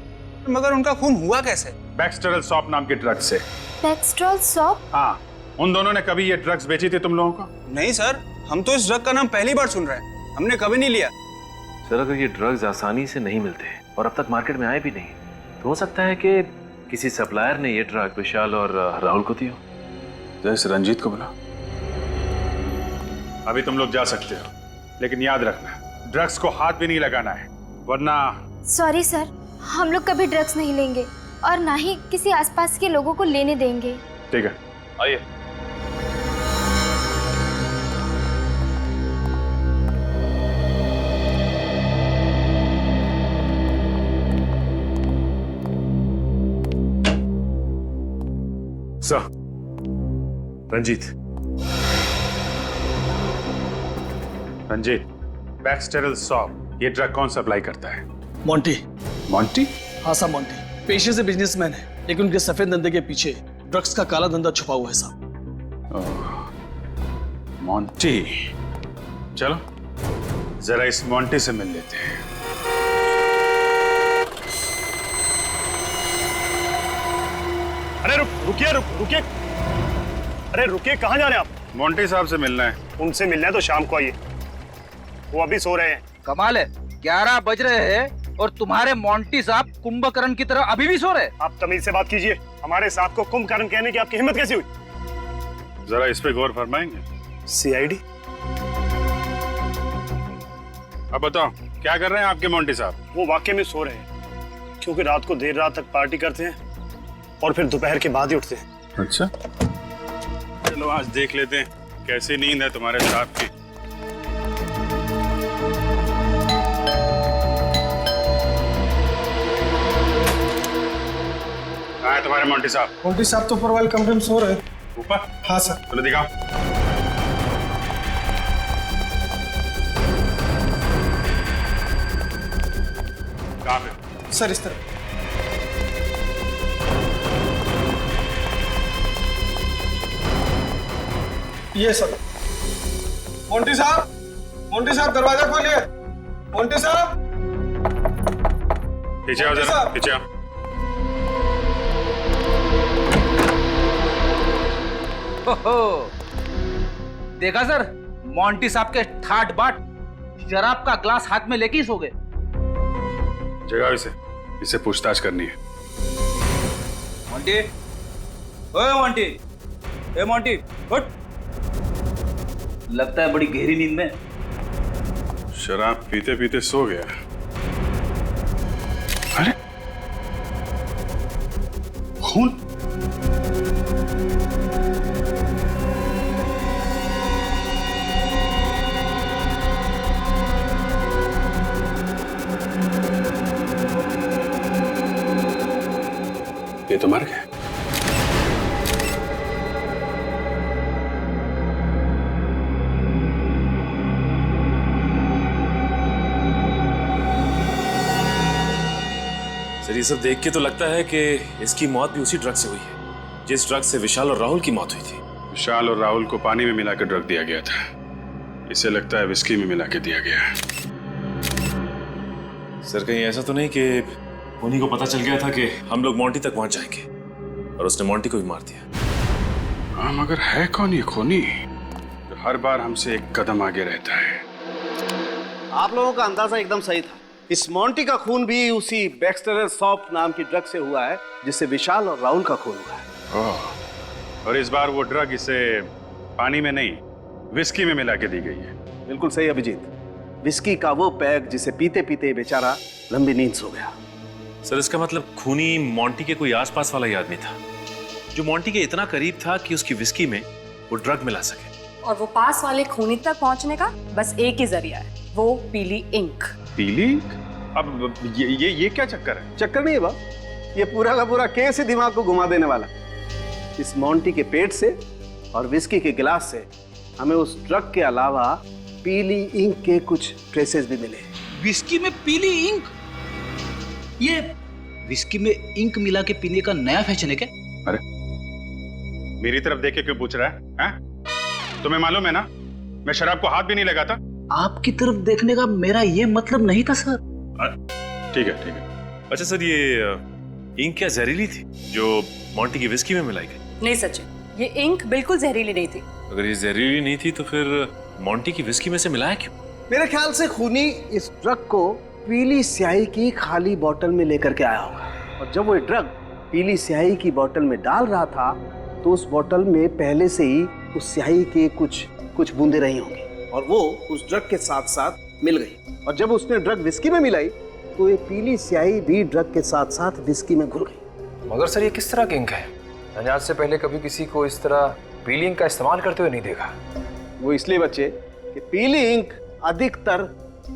मगर उनका खून हुआ कैसे? बैक्स्टेरल सॉप नाम की ड्रग्स से। बैक्स्टेरल सॉप? हाँ, उन दोनों ने कभी ये ड्रग्स बेची थी तुम लोगों को? नहीं सर, हम तो इस ड्रग का नाम पहली बार सुन रहे हैं, हमने कभी नहीं लिया। सर अगर ये ड्रग्स आसानी से नहीं मिलते और अब तक मार्केट में आए भी नहीं, तो हो सकता है कि किसी सप्लायर ने ये ड्रग विशाल और राहुल को दी हो। तो इस रंजीत को बुला। अभी तुम लोग जा सकते हो, लेकिन याद रखना ड्रग्स को हाथ भी नहीं लगाना है, वरना। सॉरी सर, हम लोग कभी ड्रग्स नहीं लेंगे और ना ही किसी आसपास के लोगों को लेने देंगे। ठीक है, आइए। सर, रंजीत। बैक्स्टेरल सॉप ये ड्रग कौन सप्लाई करता है? मोंटी। मोंटी? हाँ साहब, मोंटी पेशे से बिजनेसमैन है, लेकिन उनके सफेद धंधे के पीछे ड्रग्स का काला धंधा छुपा हुआ है साहब। मोंटी, चलो जरा इस मोंटी से मिल लेते हैं। अरे रुकिए रुकिए, अरे रुकिए, कहाँ जा रहे हैं आप? मोंटी साहब से मिलना है। उनसे मिलना है तो शाम को आइए, वो अभी सो रहे हैं। कमाल है, 11 बज रहे हैं और तुम्हारे मोंटी साहब कुंभकर्ण की तरह अभी भी सो रहे? आप तमीज से बात कीजिए, हमारे साहब को कुंभकर्ण कहने की आपकी हिम्मत कैसी हुई? जरा इस पे गौर फरमाएंगे? सीआईडी। अब बताओ क्या कर रहे हैं आपके मोंटी साहब? वो वाकई में सो रहे हैं, क्योंकि रात को देर रात तक पार्टी करते हैं और फिर दोपहर के बाद ही उठते हैं। अच्छा, चलो आज देख लेते हैं कैसी नींद है तुम्हारे साहब की। कहाँ है तुम्हारे मोंटी साहब? मोंटी साहब तो ऊपर वाले कमरे में सो रहे हैं। ऊपर? हाँ सर। चलो दिखाओ। कहाँ पे? सर इस तरफ। ये सर। मोंटी साहब दरवाजा खोलिए। मोंटी साहब, पीछे आओ जरा, पीछे आओ। देखा सर, मोंटी साहब के ठाट बाट शराब का ग्लास हाथ में लेके ही सो गए। जगाओ इसे पूछताछ करनी है। मोंटी, ओए मोंटी, ए मोंटी, उठ। लगता है बड़ी गहरी नींद में। शराब पीते पीते सो गया। अरे खून! ये तो मर गया। सर, ये सब देख के तो लगता है कि इसकी मौत भी उसी ड्रग से हुई है जिस ड्रग से विशाल और राहुल की मौत हुई थी। विशाल और राहुल को पानी में मिलाकर ड्रग दिया गया था। इसे लगता है विस्की में मिला के दिया गया। सर, कहीं ऐसा तो नहीं कि उन्हीं को पता चल गया था कि हम लोग मोंटी तक पहुंच जाएंगे और उसने मोंटी को भी मार दिया? हाँ, मगर है कौन ये खूनी जो हर बार हमसे एक कदम आगे रहता है? आप लोगों का अंदाजा एकदम सही था। इस मोंटी का खून भी उसी बैक्सटर सॉफ्ट नाम की ड्रग से हुआ है जिससे विशाल और राहुल का खून हुआ है। और इस बार वो ड्रग इसे पानी में नहीं, विस्की में मिला के दी गई है। बिल्कुल सही अभिजीत। विस्की का वो पैक जिसे पीते पीते बेचारा लंबी नींद सो गया। सर, इसका मतलब खूनी मोंटी के कोई आसपास वाला ही आदमी था जो मोंटी के इतना करीब था कि उसकी विस्की में वो ड्रग मिला सके। और वो पास वाले खूनी तक पहुंचने का बस एक ही जरिया है, वो पीली इंक। पीली? अब ये क्या चक्कर है? चक्कर नहीं है बाप, ये पूरा का पूरा केस ही दिमाग को घुमा देने वाला। इस मोंटी के पेट से और विस्की के गिलास से हमें उस ड्रग के अलावा पीली इंक के कुछ ट्रेसेस भी मिले। विस्की में पीली इंक? ये विस्की में इंक मिला के पीने का नया फैशन है क्या? अरे मेरी तरफ देख के क्यों पूछ रहा है? तुम्हें मालूम है ना, मैं शराब को हाथ भी नहीं लगाता। आपकी तरफ देखने का मेरा ये मतलब नहीं था सर। ठीक है। अच्छा सर, ये इंक क्या जहरीली थी जो मोंटी की विस्की में मिलाई गई? नहीं सचिन, ये इंक बिल्कुल जहरीली नहीं थी। अगर ये जहरीली नहीं थी तो फिर मोंटी की विस्की में से मिलाया क्यों? मेरे ख्याल से खूनी इस ड्रग को पीली स्याही की खाली बोतल में लेकर के आया होगा, और जब वो ड्रग पीली स्याही की बोतल में डाल रहा था तो उस बोतल में पहले से ही उस स्याही के कुछ बूंदे रही होंगी और वो उस ड्रग के साथ साथ मिल गई। और जब उसने ड्रग विस्की में मिलाई तो ये पीली स्याही भी ड्रग के साथ साथ विस्की में घुल गई। मगर सर, ये किस तरह की इंक है? मैंने आज से पहले कभी किसी को इस तरह पीली इंक का इस्तेमाल करते हुए नहीं देखा। वो इसलिए बच्चे कि पीली इंक अधिकतर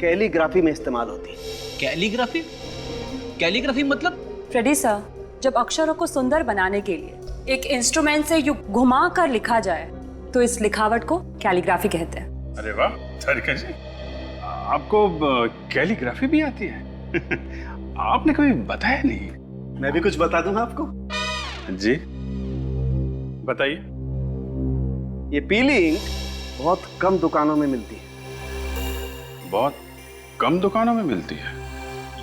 कैलीग्राफी में इस्तेमाल होती है। कैलीग्राफी? कैलीग्राफी मतलब? फ्रेडी सर, जब अक्षरों को सुंदर बनाने के लिए एक इंस्ट्रूमेंट से यूं घुमा कर लिखा जाए तो इस लिखावट को कैलीग्राफी कहते हैं। अरे वाह तारिका जी, आपको कैलीग्राफी भी आती है? आपने कभी बताया नहीं। मैं भी कुछ बता दूंगा आपको। जी बताइए। ये पीली इंक बहुत कम दुकानों में मिलती है। बहुत कम दुकानों में मिलती है?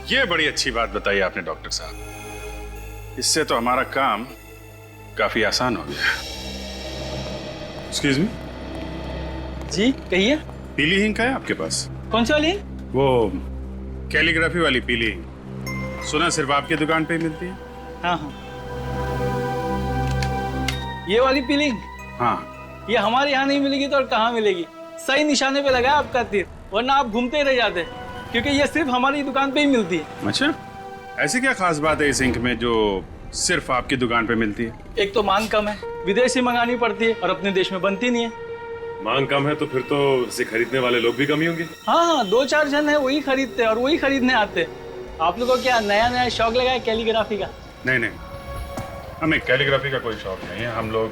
ये बड़ी अच्छी बात बताई आपने डॉक्टर साहब। इससे तो हमारा काम काफी आसान हो गया। Excuse me. जी कहिए। पीली इंक है आपके पास? कौन सी वाली? वो कैलीग्राफी वाली पीली इंक। सुना सिर्फ आपकी दुकान पे ही मिलती है? हाँ। ये वाली पीली इंक? हाँ। ये हमारे यहाँ नहीं मिलेगी तो और कहाँ मिलेगी? सही निशाने पे लगा आपका तीर, वरना आप घूमते ही रह जाते, क्योंकि ये सिर्फ हमारी दुकान पे ही मिलती है। अच्छा, ऐसी क्या खास बात है इस इंक में जो सिर्फ आपकी दुकान पे मिलती है? एक तो मांग कम है, विदेश से मंगानी पड़ती है और अपने देश में बनती नहीं है। मांग कम है तो फिर तो इसे खरीदने वाले लोग भी कम ही होंगे। हाँ, 2-4 जन है वही खरीदते हैं और वही खरीदने आते हैं। आप लोगों को क्या नया शौक लगा है कैलीग्राफी का? नहीं, हमें कैलीग्राफी का कोई शौक नहीं है। हम लोग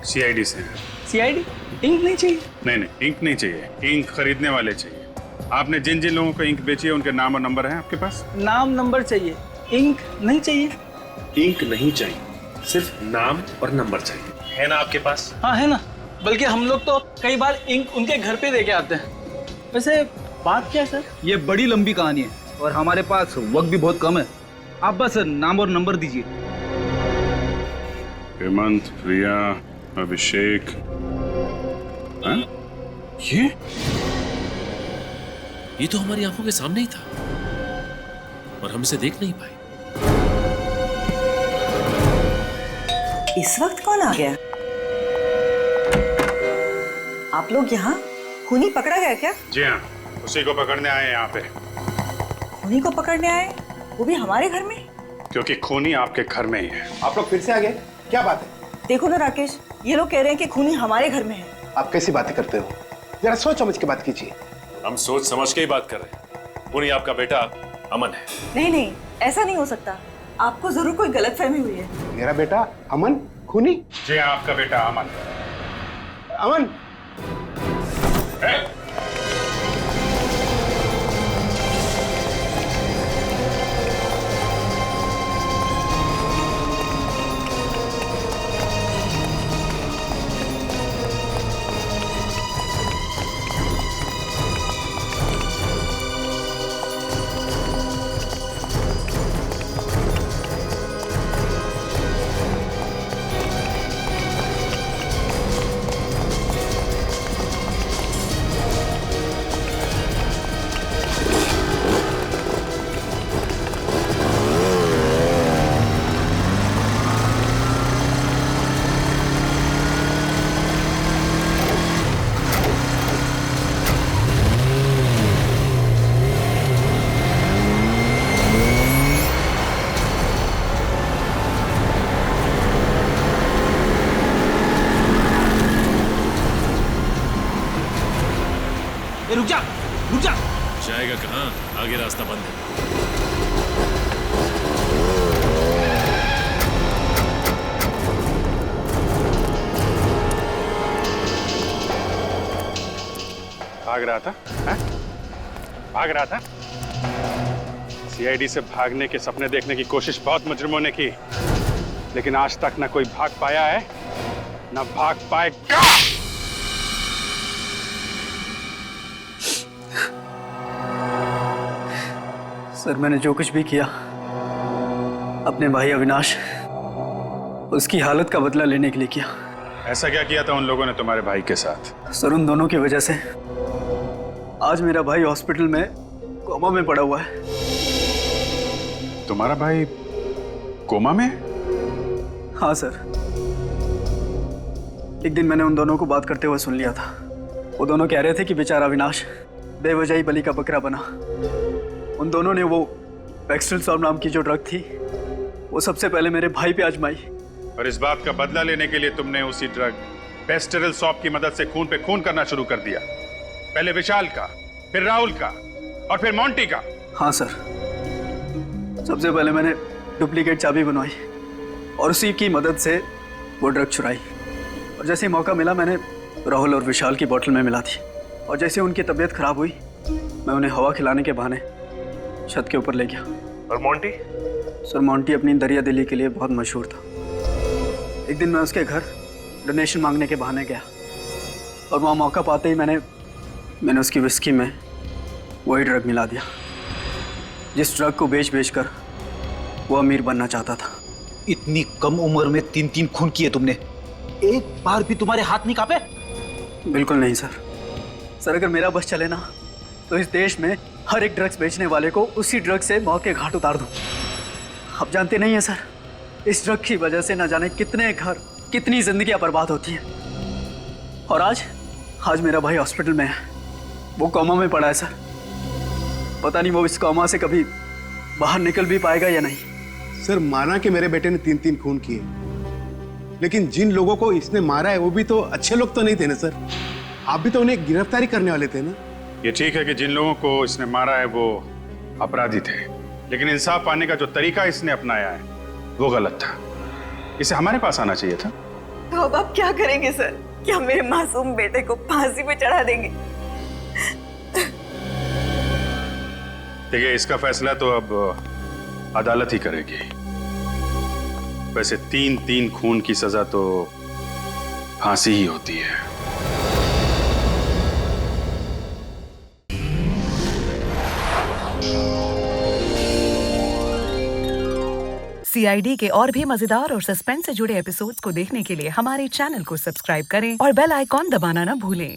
CID से हैं। CID? इंक नहीं चाहिए? नहीं, इंक नहीं चाहिए। इंक खरीदने वाले चाहिए। आपने जिन जिन लोगों को इंक बेची है उनके नाम और नंबर हैं आपके पास? नाम नंबर चाहिए, इंक नहीं चाहिए। इंक नहीं चाहिए, सिर्फ नाम और नंबर चाहिए, है ना आपके पास? हाँ है ना, बल्कि हम लोग तो कई बार इंक उनके घर पे दे के आते हैं। वैसे बात क्या है सर? ये बड़ी लंबी कहानी है और हमारे पास वक्त भी बहुत कम है। आप बस नाम और नंबर दीजिए। हेमंत, प्रिया, अभिषेक। हाँ? ये तो हमारी आंखों के सामने ही था और हम इसे देख नहीं पाए। इस वक्त कौन आ गया? आप लोग यहाँ? खूनी पकड़ा गया क्या? जी हाँ, उसी को पकड़ने आए हैं यहाँ पे। खूनी को पकड़ने आए? वो भी हमारे घर में? क्योंकि खूनी आपके घर में ही है। आप लोग फिर से आ गए? क्या बात है? देखो ना राकेश, ये लोग कह रहे हैं कि खूनी हमारे घर में है। आप कैसी बातें करते हो? जरा सोच समझ के बात कीजिए। हम सोच समझ के ही बात कर रहे हैं। खूनी आपका बेटा अमन है। नहीं नहीं, ऐसा नहीं हो सकता। आपको जरूर कोई गलतफहमी हुई है। मेरा बेटा अमन खूनी? जी हाँ, आपका बेटा अमन। अमन रुक जा, रुक जा। जाएगा कहाँ? आगे रास्ता बंद है। भाग रहा था? है? भाग रहा था? सीआईडी से भागने के सपने देखने की कोशिश बहुत मुजरिमों ने की, लेकिन आज तक न कोई भाग पाया है न भाग पाएगा। सर, मैंने जो कुछ भी किया अपने भाई अविनाश, उसकी हालत का बदला लेने के लिए किया। ऐसा क्या किया था उन लोगों ने तुम्हारे भाई के साथ? सर, उन दोनों की वजह से आज मेरा भाई हॉस्पिटल में कोमा में पड़ा हुआ है। तुम्हारा भाई कोमा में? हाँ सर, एक दिन मैंने उन दोनों को बात करते हुए सुन लिया था। वो दोनों कह रहे थे कि बेचारा अविनाश बेवजह ही बलि का बकरा बना। उन दोनों ने वो एक्सट्रल सॉल्व नाम की जो ड्रग थी वो सबसे पहले मेरे भाई पे आजमाई। और इस बात का बदला लेने के लिए तुमने उसी ड्रग पेस्टेरल सॉप की मदद से खून पे खून करना शुरू कर दिया। पहले विशाल का, फिर राहुल का और फिर मोंटी का। हाँ सर, सबसे पहले मैंने डुप्लीकेट चाबी बनवाई और उसी की मदद से वो ड्रग चुराई। और जैसे ही मौका मिला मैंने राहुल और विशाल की बोतल में मिला दी। और जैसे उनकी तबीयत खराब हुई मैं उन्हें हवा खिलाने के बहाने छत के ऊपर ले गया। और मोंटी? सर, मोंटी अपनी दरिया दिली के लिए बहुत मशहूर था। एक दिन मैं उसके घर डोनेशन मांगने के बहाने गया और वहाँ मौका पाते ही मैंने उसकी विस्की में वही ड्रग मिला दिया जिस ड्रग को बेच कर वो अमीर बनना चाहता था। इतनी कम उम्र में 3 खून किए तुमने, एक बार भी तुम्हारे हाथ नहीं कांपे? बिल्कुल नहीं सर। सर, अगर मेरा बस चले ना तो इस देश में हर एक ड्रग्स बेचने वाले को उसी ड्रग से मौत के घाट उतार दूं। आप जानते नहीं है सर, इस ड्रग की वजह से न जाने कितने घर, कितनी जिंदगियां बर्बाद होती हैं। और आज मेरा भाई हॉस्पिटल में है, वो कोमा में पड़ा है सर। पता नहीं वो इस कोमा से कभी बाहर निकल भी पाएगा या नहीं। सर, माना कि मेरे बेटे ने 3 खून किए, लेकिन जिन लोगों को इसने मारा है वो भी तो अच्छे लोग तो नहीं थे ना सर। आप भी तो उन्हें गिरफ्तारी करने वाले थे ना। ये ठीक है कि जिन लोगों को इसने मारा है वो अपराधी थे, लेकिन इंसाफ पाने का जो तरीका इसने अपनाया है वो गलत था। इसे हमारे पास आना चाहिए था। तो अब आप क्या करेंगे सर? क्या मेरे मासूम बेटे को फांसी पे चढ़ा देंगे? देखिए, इसका फैसला तो अब अदालत ही करेगी। वैसे 3 खून की सजा तो फांसी ही होती है। CID के और भी मजेदार और सस्पेंस से जुड़े एपिसोड्स को देखने के लिए हमारे चैनल को सब्सक्राइब करें और बेल आइकॉन दबाना ना भूलें।